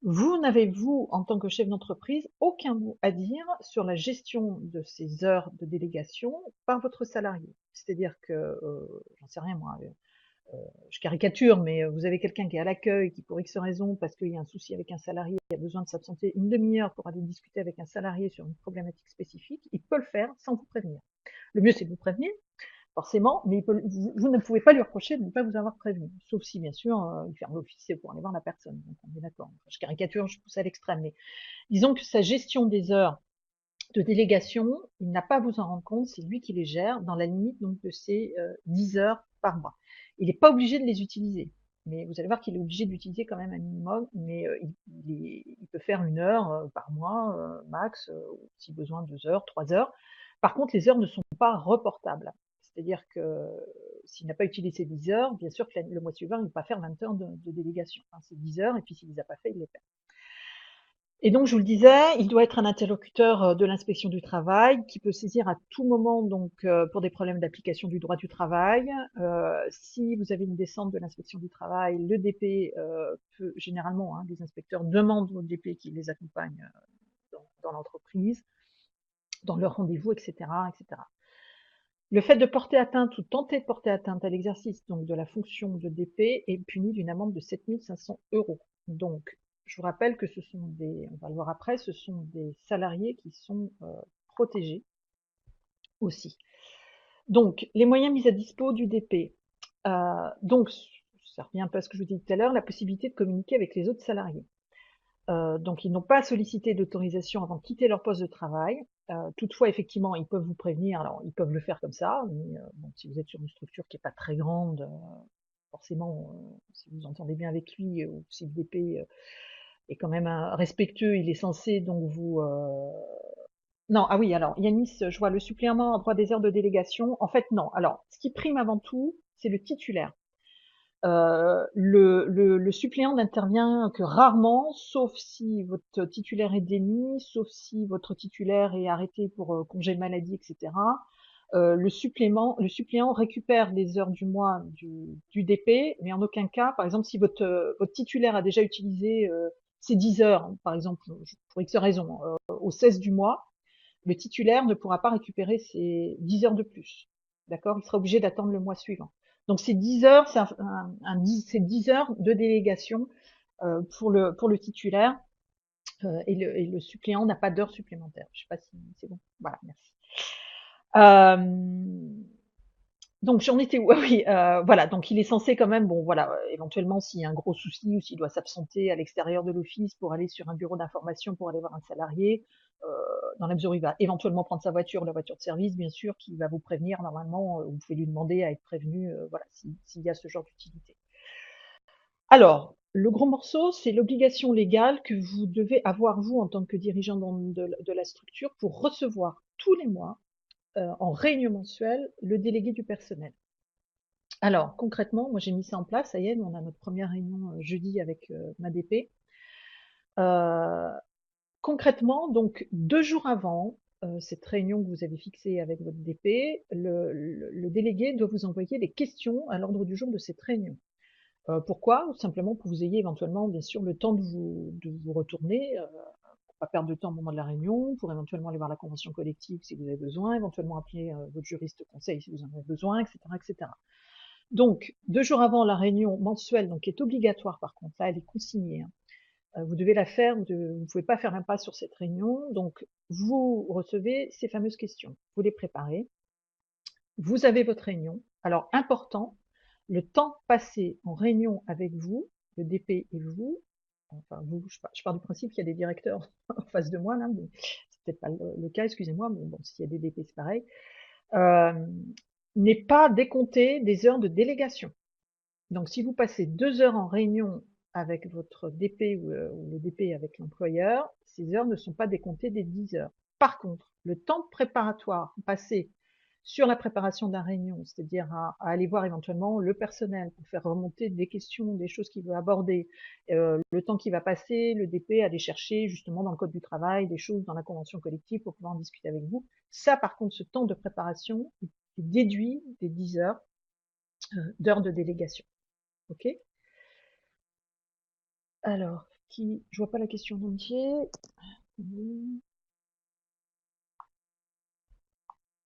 Vous n'avez, vous, en tant que chef d'entreprise, aucun mot à dire sur la gestion de ces heures de délégation par votre salarié. C'est-à-dire que, j'en sais rien moi, je caricature, mais vous avez quelqu'un qui est à l'accueil, qui pour X raison, parce qu'il y a un souci avec un salarié, qui a besoin de s'absenter une demi-heure pour aller discuter avec un salarié sur une problématique spécifique, il peut le faire sans vous prévenir. Le mieux, c'est de vous prévenir, forcément, mais vous ne pouvez pas lui reprocher de ne pas vous avoir prévenu. Sauf si, bien sûr, il ferme l'office pour aller voir la personne. Donc, on est d'accord. Je caricature, je pousse à l'extrême. Mais disons que sa gestion des heures de délégation, il n'a pas à vous en rendre compte, c'est lui qui les gère dans la limite donc, de ces 10 heures par mois. Il n'est pas obligé de les utiliser. Mais vous allez voir qu'il est obligé d'utiliser quand même un minimum, mais il peut faire 1 heure par mois, max, si besoin 2 heures, 3 heures. Par contre, les heures ne sont pas reportables. C'est-à-dire que s'il n'a pas utilisé 10 heures, bien sûr que le mois suivant, il ne va pas faire 20 heures de délégation. Hein, c'est 10 heures, et puis s'il ne les a pas fait, il les perd. Et donc, je vous le disais, il doit être un interlocuteur de l'inspection du travail qui peut saisir à tout moment donc pour des problèmes d'application du droit du travail. Si vous avez une descente de l'inspection du travail, le DP peut généralement, hein, les inspecteurs demandent au DP qui les accompagne dans l'entreprise, dans leurs rendez-vous, etc., etc. Le fait de porter atteinte ou tenter de porter atteinte à l'exercice donc de la fonction de DP est puni d'une amende de 7 500 €. Donc, je vous rappelle que ce sont on va le voir après, ce sont des salariés qui sont protégés aussi. Donc, les moyens mis à dispo du DP. Donc, ça revient un peu à ce que je vous disais tout à l'heure, la possibilité de communiquer avec les autres salariés. Donc ils n'ont pas sollicité d'autorisation avant de quitter leur poste de travail. Toutefois, effectivement, ils peuvent vous prévenir. Alors, ils peuvent le faire comme ça, mais bon, si vous êtes sur une structure qui est pas très grande, forcément, si vous entendez bien avec lui ou si le DP est quand même respectueux, il est censé donc vous. Non, ah oui, alors Yanis, je vois le supplément en droit des heures de délégation. En fait, non. Alors, ce qui prime avant tout, c'est le titulaire. Le suppléant n'intervient que rarement, sauf si votre titulaire est démis, sauf si votre titulaire est arrêté pour congé maladie, etc. Le suppléant récupère les heures du mois du DP, mais en aucun cas, par exemple, si votre titulaire a déjà utilisé ses 10 heures, par exemple, pour X raison, au 16 du mois, le titulaire ne pourra pas récupérer ses 10 heures de plus. D'accord? Il sera obligé d'attendre le mois suivant. Donc ces 10 heures, c'est 10 heures de délégation pour le titulaire et le suppléant n'a pas d'heures supplémentaires. Je ne sais pas si c'est bon. Voilà, merci. Euh, Donc j'en étais où? Ah oui, voilà, donc il est censé quand même, bon voilà, éventuellement s'il y a un gros souci ou s'il doit s'absenter à l'extérieur de l'office pour aller sur un bureau d'information pour aller voir un salarié, heu, dans la mesure où il va éventuellement prendre sa voiture, la voiture de service bien sûr, qui va vous prévenir normalement, vous pouvez lui demander à être prévenu, voilà, s'il y a ce genre d'utilité. Alors, le gros morceau, c'est l'obligation légale que vous devez avoir vous en tant que dirigeant de la structure pour recevoir tous les mois, en réunion mensuelle, le délégué du personnel. Alors, concrètement, moi j'ai mis ça en place, ça y est, nous on a notre première réunion jeudi avec ma DP. Euh, Concrètement, donc 2 jours avant cette réunion que vous avez fixée avec votre DP, le délégué doit vous envoyer les questions à l'ordre du jour de cette réunion. Pourquoi? Simplement pour que vous ayez éventuellement, bien sûr, le temps de vous retourner, pour pas perdre de temps au moment de la réunion, pour éventuellement aller voir la convention collective si vous avez besoin, éventuellement appeler votre juriste conseil si vous en avez besoin, etc., etc. Donc, 2 jours avant la réunion mensuelle, donc qui est obligatoire par contre, là elle est consignée, hein. Vous devez la faire, vous ne pouvez pas faire l'impasse sur cette réunion. Donc, vous recevez ces fameuses questions. Vous les préparez. Vous avez votre réunion. Alors, important, le temps passé en réunion avec vous, le DP et vous, enfin vous, je pars du principe qu'il y a des directeurs en face de moi là, mais c'est peut-être pas le cas, excusez-moi, mais bon, s'il y a des DP, c'est pareil, euh, n'est pas décompté des heures de délégation. Donc, si vous passez 2 heures en réunion avec votre DP ou le DP avec l'employeur, ces heures ne sont pas décomptées des 10 heures. Par contre, le temps préparatoire passé sur la préparation de la réunion, c'est-à-dire à aller voir éventuellement le personnel pour faire remonter des questions, des choses qu'il veut aborder, le temps qui va passer, le DP à aller chercher justement dans le code du travail des choses dans la convention collective pour pouvoir en discuter avec vous. Ça, par contre, ce temps de préparation est déduit des 10 heures d'heures de délégation. Ok. Alors, je vois pas la question en entier.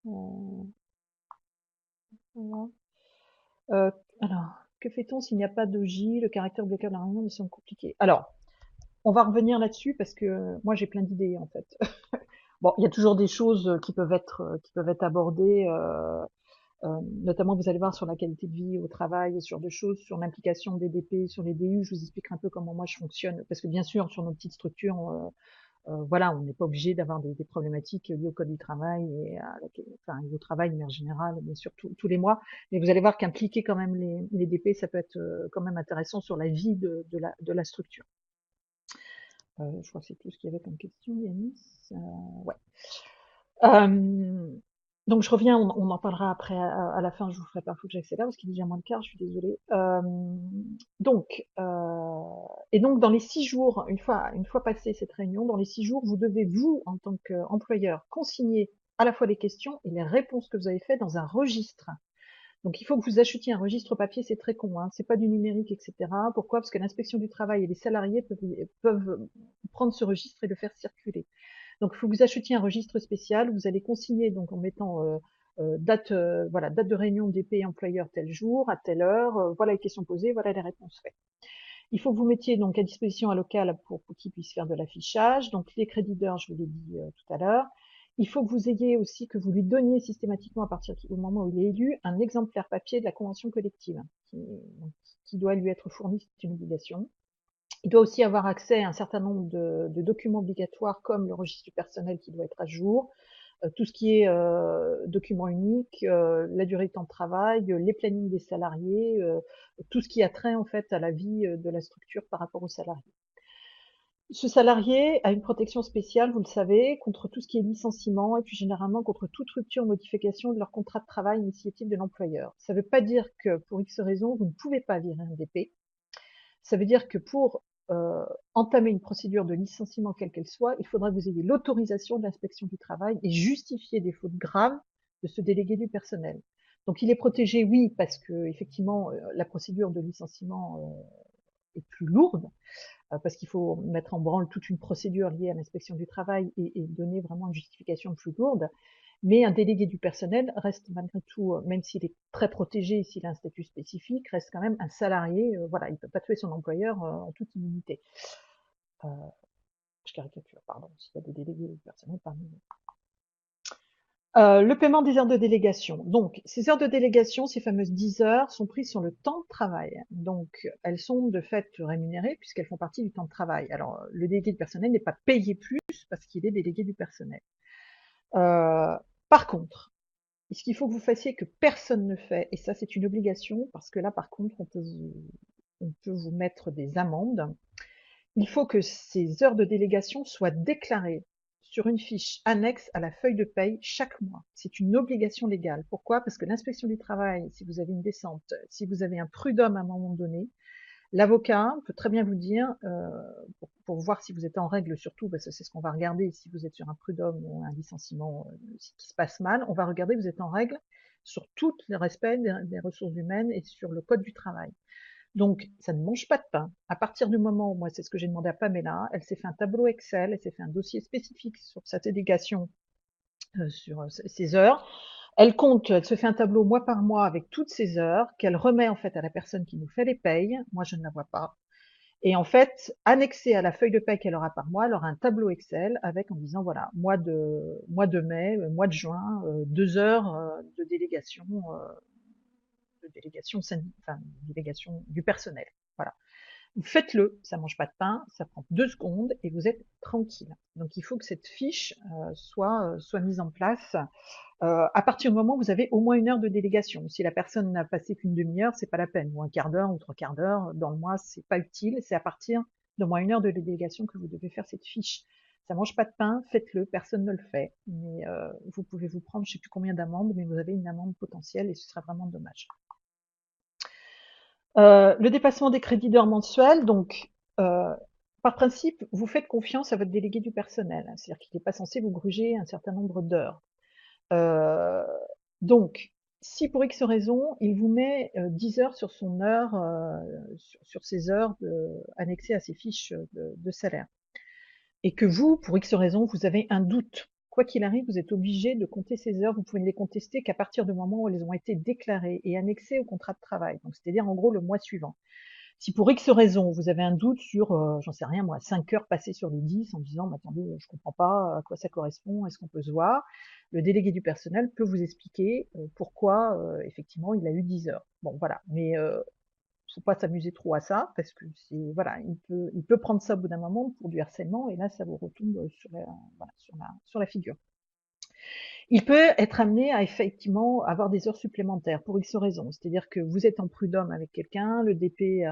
Euh, voilà. Euh, alors, que fait-on s'il n'y a pas d'OJ? Le caractère bloquable de la réunion me semble compliqué. Alors, on va revenir là-dessus parce que moi j'ai plein d'idées en fait. Bon, il y a toujours des choses qui peuvent être abordées, notamment vous allez voir sur la qualité de vie au travail et ce genre de choses, sur l'implication des DP, sur les DU. Je vous expliquerai un peu comment moi je fonctionne parce que bien sûr sur nos petites structures, voilà, on n'est pas obligé d'avoir des problématiques liées au code du travail et enfin, au travail de manière générale, bien sûr, tous les mois. Mais vous allez voir qu'impliquer quand même les DP, ça peut être quand même intéressant sur la vie de la structure. Je crois que c'est tout ce qu'il y avait comme question, Yanis. Ouais. Euh, donc je reviens, on en parlera après à la fin, je vous ferai pas, faut que j'accélère parce qu'il est déjà moins de quart, je suis désolée. Donc, et donc dans les 6 jours, une fois passée cette réunion, dans les 6 jours, vous devez, vous, en tant qu'employeur, consigner à la fois les questions et les réponses que vous avez faites dans un registre. Donc il faut que vous achetiez un registre papier, c'est très con, hein, c'est pas du numérique, etc. Pourquoi? Parce que l'inspection du travail et les salariés peuvent prendre ce registre et le faire circuler. Donc, il faut que vous achetiez un registre spécial. Vous allez consigner donc en mettant date, voilà, date de réunion DP employeur tel jour, à telle heure. Voilà les questions posées, voilà les réponses faites. Il faut que vous mettiez donc à disposition un local pour qu'il puisse faire de l'affichage. Donc, les crédits d'heure, je vous l'ai dit tout à l'heure. Il faut que vous ayez aussi, que vous lui donniez systématiquement, à partir du moment où il est élu, un exemplaire papier de la convention collective qui doit lui être fourni, c'est une obligation. Il doit aussi avoir accès à un certain nombre de documents obligatoires comme le registre du personnel qui doit être à jour, tout ce qui est document unique, la durée de temps de travail, les plannings des salariés, tout ce qui a trait en fait à la vie de la structure par rapport aux salariés. Ce salarié a une protection spéciale, vous le savez, contre tout ce qui est licenciement et puis généralement contre toute rupture ou modification de leur contrat de travail initiative de l'employeur. Ça ne veut pas dire que pour X raison, vous ne pouvez pas virer un DP. Ça veut dire que pour entamer une procédure de licenciement quelle qu'elle soit, il faudra que vous ayez l'autorisation de l'inspection du travail et justifier des fautes graves de ce délégué du personnel. Donc il est protégé, oui, parce que effectivement la procédure de licenciement est plus lourde, parce qu'il faut mettre en branle toute une procédure liée à l'inspection du travail et donner vraiment une justification plus lourde. Mais un délégué du personnel reste malgré tout, même s'il est très protégé, s'il a un statut spécifique, reste quand même un salarié. Voilà, il ne peut pas tuer son employeur en toute immunité. Euh, je caricature, pardon, s'il y a des délégués du personnel parmi nous. Le paiement des heures de délégation. Donc, ces heures de délégation, ces fameuses 10 heures, sont prises sur le temps de travail. Donc, elles sont de fait rémunérées puisqu'elles font partie du temps de travail. Alors, le délégué du personnel n'est pas payé plus parce qu'il est délégué du personnel. Euh, Par contre, ce qu'il faut que vous fassiez que personne ne fait, et ça c'est une obligation, parce que là par contre on peut vous mettre des amendes, il faut que ces heures de délégation soient déclarées sur une fiche annexe à la feuille de paye chaque mois. C'est une obligation légale. Pourquoi? Parce que l'inspection du travail, si vous avez une descente, si vous avez un prud'homme à un moment donné, l'avocat peut très bien vous dire, pour voir si vous êtes en règle surtout, parce que c'est ce qu'on va regarder, si vous êtes sur un prud'homme ou un licenciement qui se passe mal, on va regarder que vous êtes en règle sur tout le respect des ressources humaines et sur le code du travail. Donc, ça ne mange pas de pain. À partir du moment où, moi, c'est ce que j'ai demandé à Pamela, elle s'est fait un tableau Excel, elle s'est fait un dossier spécifique sur sa délégation, sur ses heures. Elle se fait un tableau mois par mois avec toutes ses heures qu'elle remet en fait à la personne qui nous fait les payes. Moi, je ne la vois pas. Et en fait, annexé à la feuille de paie qu'elle aura par mois, elle aura un tableau Excel avec en disant voilà, mois de mai, mois de juin, 2 heures de délégation, enfin, délégation du personnel. Voilà. Faites-le, ça mange pas de pain, ça prend 2 secondes et vous êtes tranquille. Donc il faut que cette fiche soit mise en place à partir du moment où vous avez au moins 1 heure de délégation. Si la personne n'a passé qu'une demi-heure, c'est pas la peine, ou un quart d'heure, ou 3 quarts d'heure, dans le mois, c'est pas utile. C'est à partir d'au moins 1 heure de délégation que vous devez faire cette fiche. Ça mange pas de pain, faites-le, personne ne le fait, mais vous pouvez vous prendre je sais plus combien d'amendes, mais vous avez une amende potentielle et ce sera vraiment dommage. Le dépassement des crédits d'heures mensuels, donc par principe, vous faites confiance à votre délégué du personnel, c'est-à-dire qu'il n'est pas censé vous gruger un certain nombre d'heures. Euh, donc, si pour X raison, il vous met 10 heures sur son heure, sur ses heures annexées à ses fiches de salaire, et que vous, pour X raison, vous avez un doute, quoi qu'il arrive, vous êtes obligé de compter ces heures, vous pouvez ne les contester qu'à partir du moment où elles ont été déclarées et annexées au contrat de travail, donc c'est-à-dire en gros le mois suivant. Si pour X raison, vous avez un doute sur, j'en sais rien moi, 5 heures passées sur les 10 en disant: «Mais attendez, je comprends pas à quoi ça correspond, est-ce qu'on peut se voir?» Le délégué du personnel peut vous expliquer, pourquoi, effectivement il a eu 10 heures. Bon voilà, mais faut pas s'amuser trop à ça parce que c'est voilà, il peut prendre ça au bout d'un moment pour du harcèlement et là ça vous retombe, sur la voilà, sur la figure. Il peut être amené à effectivement avoir des heures supplémentaires pour X raisons. C'est-à-dire que vous êtes en prud'homme avec quelqu'un, le DP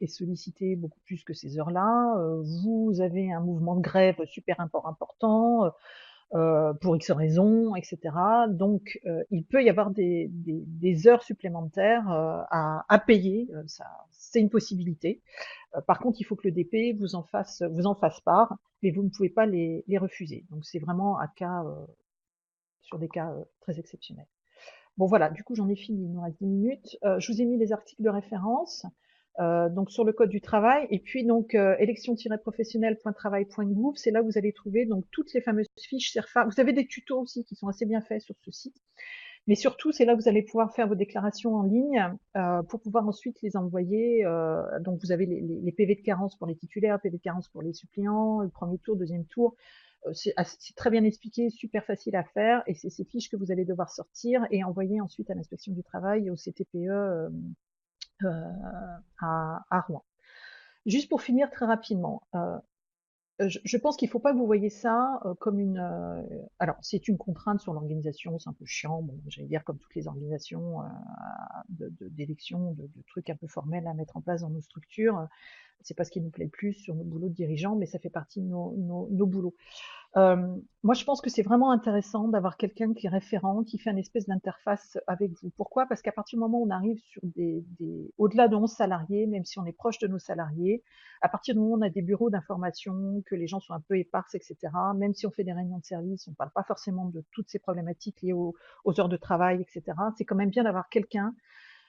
est sollicité beaucoup plus que ces heures-là, vous avez un mouvement de grève super important pour X raisons, etc. Donc, il peut y avoir des heures supplémentaires à payer. Ça, c'est une possibilité. Par contre, il faut que le DP vous en fasse part, mais vous ne pouvez pas les refuser. Donc, c'est vraiment un cas sur des cas très exceptionnels. Bon voilà, du coup j'en ai fini, il nous reste 10 minutes. Je vous ai mis les articles de référence, donc sur le code du travail, et puis donc élection-professionnelle.travail.gouv, c'est là où vous allez trouver donc toutes les fameuses fiches CERFA. Vous avez des tutos aussi qui sont assez bien faits sur ce site, mais surtout c'est là où vous allez pouvoir faire vos déclarations en ligne pour pouvoir ensuite les envoyer. Donc vous avez les PV de carence pour les titulaires, PV de carence pour les suppléants, le premier tour, deuxième tour, c'est très bien expliqué, super facile à faire, et c'est ces fiches que vous allez devoir sortir et envoyer ensuite à l'inspection du travail et au CTPE à Rouen. Juste pour finir très rapidement, je pense qu'il ne faut pas que vous voyez ça comme une. Alors, c'est une contrainte sur l'organisation, c'est un peu chiant, bon, j'allais dire comme toutes les organisations d'élection, de trucs un peu formels à mettre en place dans nos structures. C'est pas ce qui nous plaît le plus sur nos boulots de dirigeants, mais ça fait partie de nos boulots. Moi, je pense que c'est vraiment intéressant d'avoir quelqu'un qui est référent, qui fait une espèce d'interface avec vous. Pourquoi? Parce qu'à partir du moment où on arrive sur au-delà de 11 salariés, même si on est proche de nos salariés, à partir du moment où on a des bureaux d'information, que les gens sont un peu éparses, etc., même si on fait des réunions de service, on ne parle pas forcément de toutes ces problématiques liées aux heures de travail, etc., c'est quand même bien d'avoir quelqu'un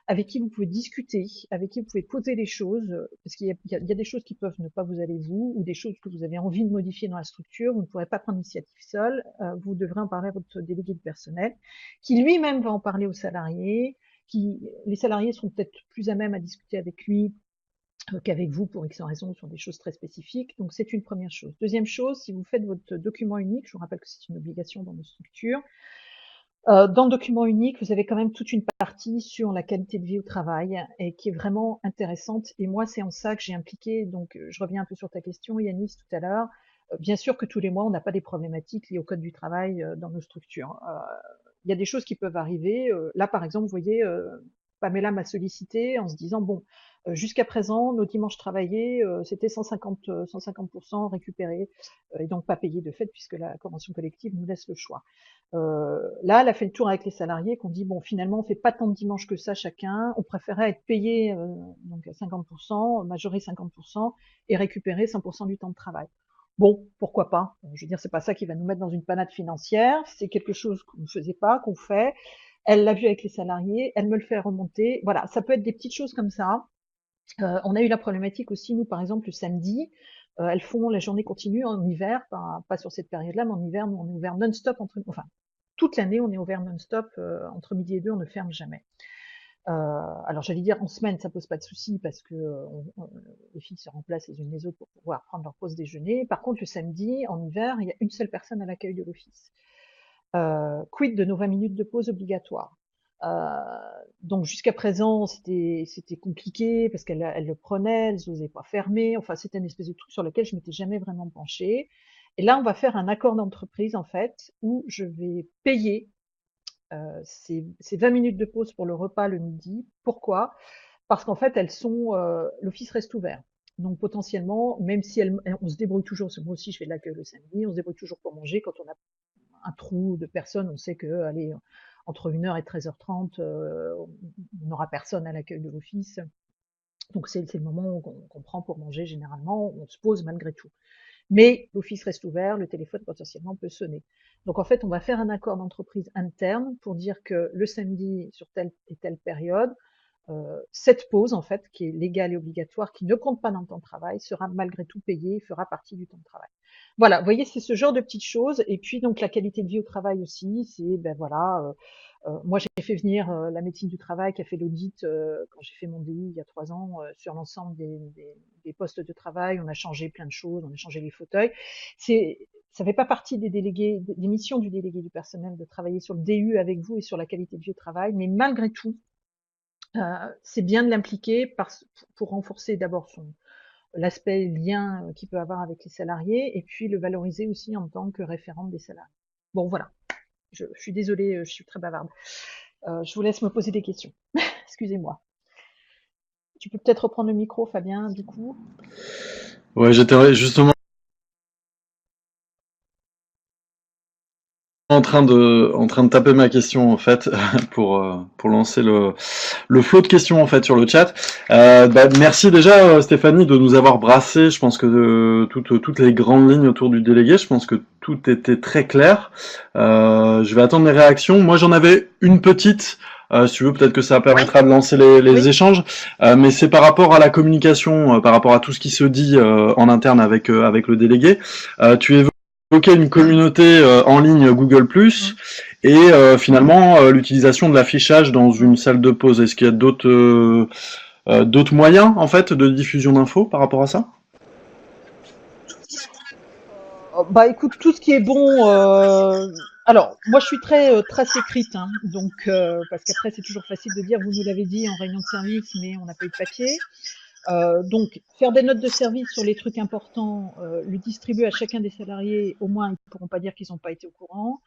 avec qui vous pouvez discuter, avec qui vous pouvez poser les choses, parce qu'il y a des choses qui peuvent ne pas vous aller vous, ou des choses que vous avez envie de modifier dans la structure, vous ne pourrez pas prendre l'initiative seul, vous devrez en parler à votre délégué de personnel, qui lui-même va en parler aux salariés, les salariés seront peut-être plus à même à discuter avec lui qu'avec vous pour X raisons sur des choses très spécifiques. Donc c'est une première chose. Deuxième chose, si vous faites votre document unique, je vous rappelle que c'est une obligation dans nos structures, Dans le document unique, vous avez quand même toute une partie sur la qualité de vie au travail et qui est vraiment intéressante. Et moi, c'est en ça que j'ai impliqué. Donc, je reviens un peu sur ta question, Yanis, tout à l'heure. Bien sûr que tous les mois, on n'a pas des problématiques liées au code du travail dans nos structures. Il y a des choses qui peuvent arriver. Là, par exemple, vous voyez, Pamela m'a sollicité en se disant, bon, jusqu'à présent, nos dimanches travaillés, c'était 150% récupérés et donc pas payés de fait puisque la convention collective nous laisse le choix. Là, elle a fait le tour avec les salariés qu'on dit bon, finalement, on fait pas tant de dimanches que ça chacun. On préférait être payé donc à 50%, majorer 50% et récupérer 100% du temps de travail. Bon, pourquoi pas? Je veux dire, c'est pas ça qui va nous mettre dans une panade financière. C'est quelque chose qu'on ne faisait pas, qu'on fait. Elle l'a vu avec les salariés. Elle me le fait remonter. Voilà, ça peut être des petites choses comme ça. On a eu la problématique aussi, nous, par exemple, le samedi. Elles font la journée continue en hiver, pas sur cette période-là, mais en hiver, nous, on est ouvert non-stop enfin, toute l'année, on est ouvert non-stop, entre midi et deux, on ne ferme jamais. Alors j'allais dire en semaine, ça pose pas de souci parce que les filles se remplacent les unes les autres pour pouvoir prendre leur pause déjeuner. Par contre, le samedi, en hiver, il y a une seule personne à l'accueil de l'office. Quid de nos 20 minutes de pause obligatoires? Donc jusqu'à présent, c'était compliqué parce qu'elle le prenait, elles n'osaient pas fermer. Enfin, c'était une espèce de truc sur lequel je m'étais jamais vraiment penchée. Et là, on va faire un accord d'entreprise en fait où je vais payer ces 20 minutes de pause pour le repas le midi. Pourquoi? Parce qu'en fait, l'office reste ouvert. Donc potentiellement, même si on se débrouille toujours, parce que moi aussi je fais de l'accueil le samedi, on se débrouille toujours pour manger quand on a un trou de personnes, on sait que, allez, entre 1h et 13h30, on n'aura personne à l'accueil de l'office. Donc c'est le moment qu'on prend pour manger généralement, on se pose malgré tout. Mais l'office reste ouvert, le téléphone potentiellement peut sonner. Donc en fait, on va faire un accord d'entreprise interne pour dire que le samedi, sur telle et telle période, cette pause, en fait, qui est légale et obligatoire, qui ne compte pas dans le temps de travail, sera malgré tout payée, fera partie du temps de travail. Voilà, vous voyez, c'est ce genre de petites choses. Et puis donc la qualité de vie au travail aussi, c'est ben voilà. Moi, j'ai fait venir la médecine du travail qui a fait l'audit quand j'ai fait mon DU il y a 3 ans sur l'ensemble des postes de travail. On a changé plein de choses, on a changé les fauteuils. Ça fait pas partie des missions du délégué du personnel de travailler sur le DU avec vous et sur la qualité de vie au travail, mais malgré tout, c'est bien de l'impliquer pour renforcer d'abord l'aspect lien qu'il peut avoir avec les salariés et puis le valoriser aussi en tant que référente des salariés. Bon, voilà. Je suis désolée, je suis très bavarde. Je vous laisse me poser des questions. Excusez-moi. Tu peux peut-être reprendre le micro, Fabien, du coup. Ouais, j'étais justement en train de taper ma question en fait pour lancer le flot de questions en fait sur le chat. Merci déjà Stéphanie de nous avoir brassé. Je pense que toutes les grandes lignes autour du délégué. Je pense que tout était très clair. Je vais attendre les réactions. Moi j'en avais une petite. Si tu veux, peut-être que ça permettra de lancer les Oui. échanges. Mais c'est par rapport à la communication, par rapport à tout ce qui se dit en interne avec le délégué. Tu évoquais une communauté en ligne Google+, et finalement l'utilisation de l'affichage dans une salle de pause. Est-ce qu'il y a d'autres moyens en fait de diffusion d'infos par rapport à ça? Bah écoute, tout ce qui est bon. Alors, moi je suis très trace écrite, hein, donc parce qu'après c'est toujours facile de dire vous nous l'avez dit en réunion de service, mais on n'a pas eu de papier. Donc, faire des notes de service sur les trucs importants, le distribuer à chacun des salariés, au moins ils ne pourront pas dire qu'ils n'ont pas été au courant.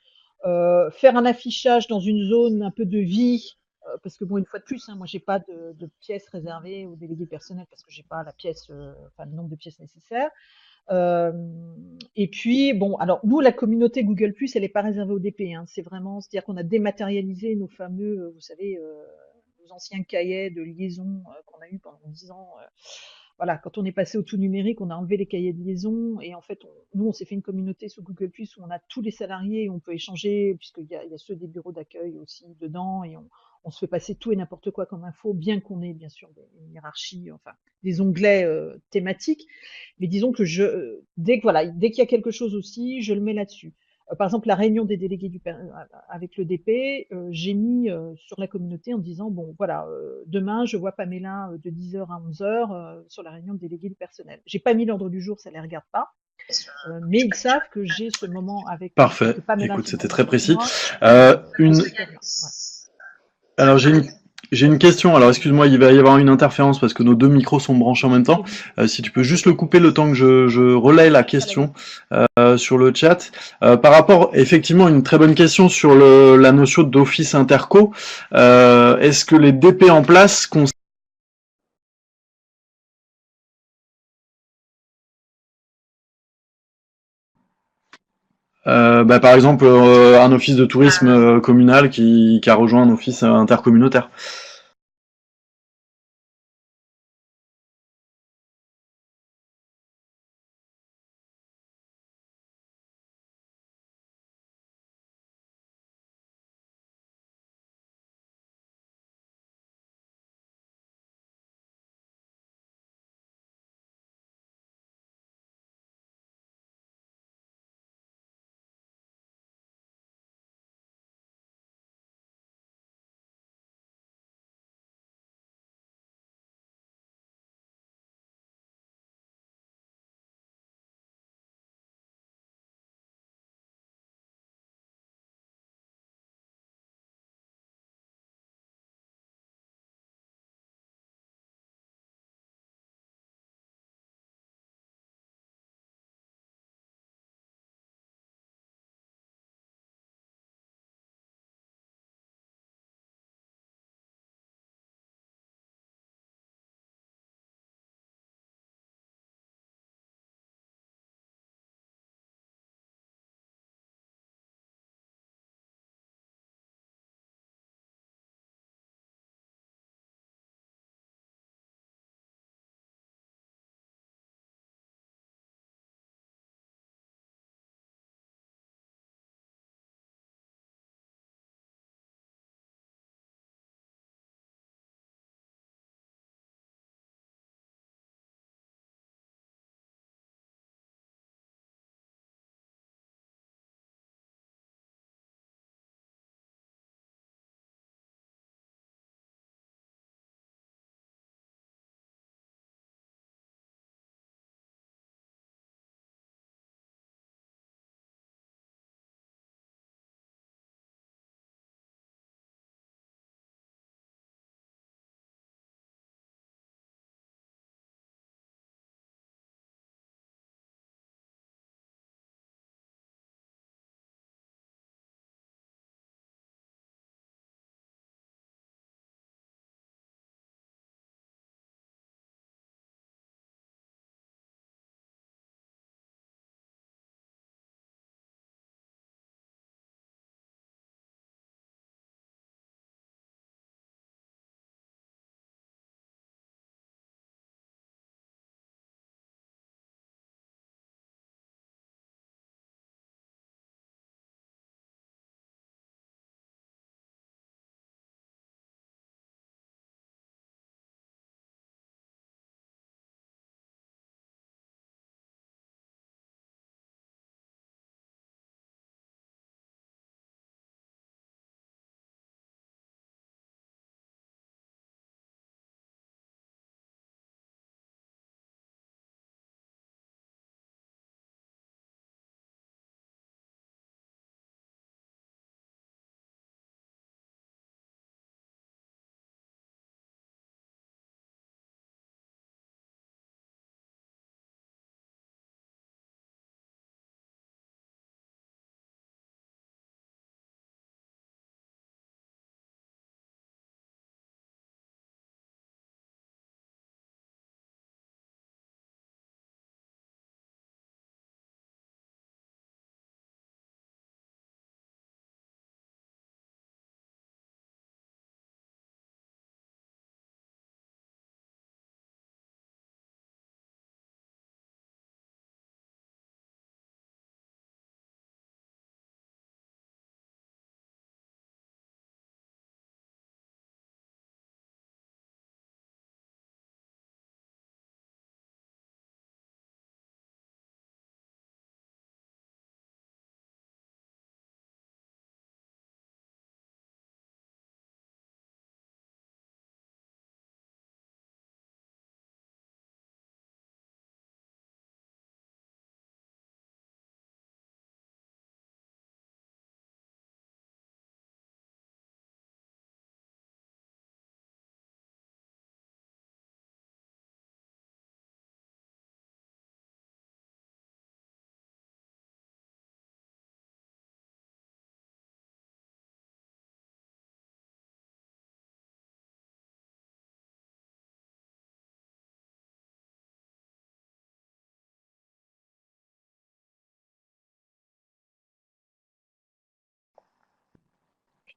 Faire un affichage dans une zone un peu de vie, parce que bon, une fois de plus, hein, moi j'ai pas de pièces réservées aux délégués personnels parce que j'ai pas la pièce, enfin le nombre de pièces nécessaires. Euh, et puis, bon, alors nous, la communauté Google+, elle n'est pas réservée au DP, hein, c'est vraiment, c'est-à-dire qu'on a dématérialisé nos fameux, vous savez, nos anciens cahiers de liaison qu'on a eu pendant 10 ans. Voilà, quand on est passé au tout numérique, on a enlevé les cahiers de liaison et en fait, nous, on s'est fait une communauté sur Google+, où on a tous les salariés et on peut échanger, puisqu'il y a ceux des bureaux d'accueil aussi dedans et on se fait passer tout et n'importe quoi comme info, bien qu'on ait bien sûr une hiérarchie, enfin des onglets thématiques. Mais disons que dès qu'il y a quelque chose aussi, je le mets là-dessus. Par exemple, la réunion des délégués avec le DP, j'ai mis sur la communauté en disant bon voilà, demain je vois Pamela de 10h à 11h sur la réunion de délégués du personnel. J'ai pas mis l'ordre du jour, ça les regarde pas. mais ils savent que j'ai ce moment avec eux. Je Parfait. peux pas me Écoute, lâcher c'était moment très sur précis. moi de Une, ce fait-là. Voilà. alors j'ai une question. Alors excuse-moi, il va y avoir une interférence parce que nos deux micros sont branchés en même temps. Si tu peux juste le couper le temps que je relaye la question sur le chat. Par rapport, effectivement, une très bonne question sur la notion d'office interco. Est-ce que les DP en place par exemple, un office de tourisme communal qui a rejoint un office intercommunautaire.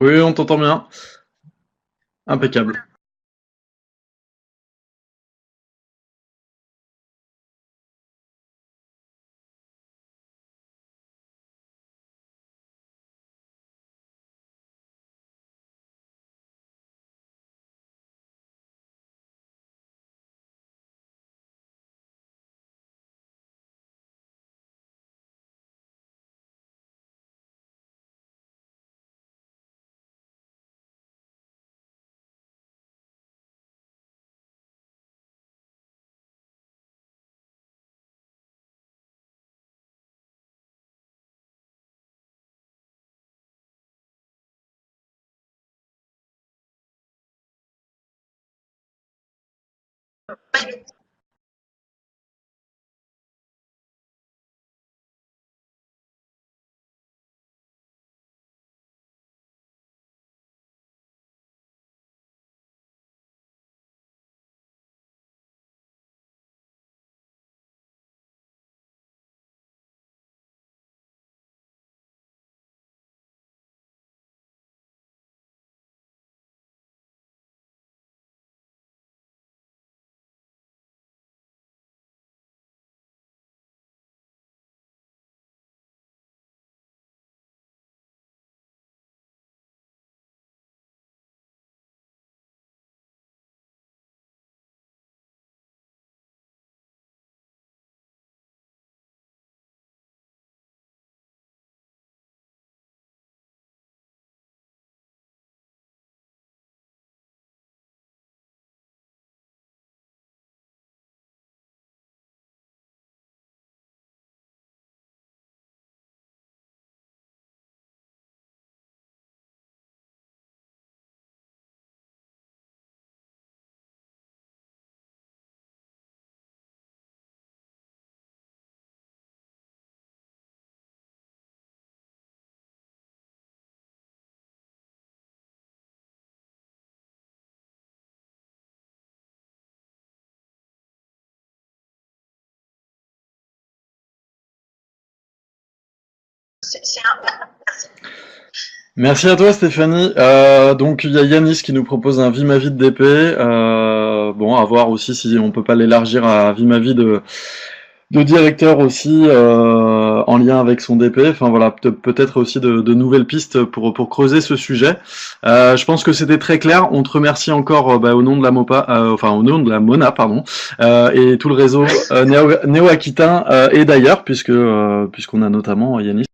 Oui, on t'entend bien. Impeccable. Merci à toi Stéphanie. Donc il y a Yanis qui nous propose un Vie ma vie de DP. Bon, à voir aussi si on peut pas l'élargir à Vie ma vie de directeur aussi en lien avec son DP. Enfin voilà, peut-être aussi de nouvelles pistes pour creuser ce sujet. Je pense que c'était très clair. On te remercie encore au nom de la MOPA, enfin au nom de la MONA, pardon, et tout le réseau néo-aquitain et d'ailleurs, puisqu'on a notamment Yanis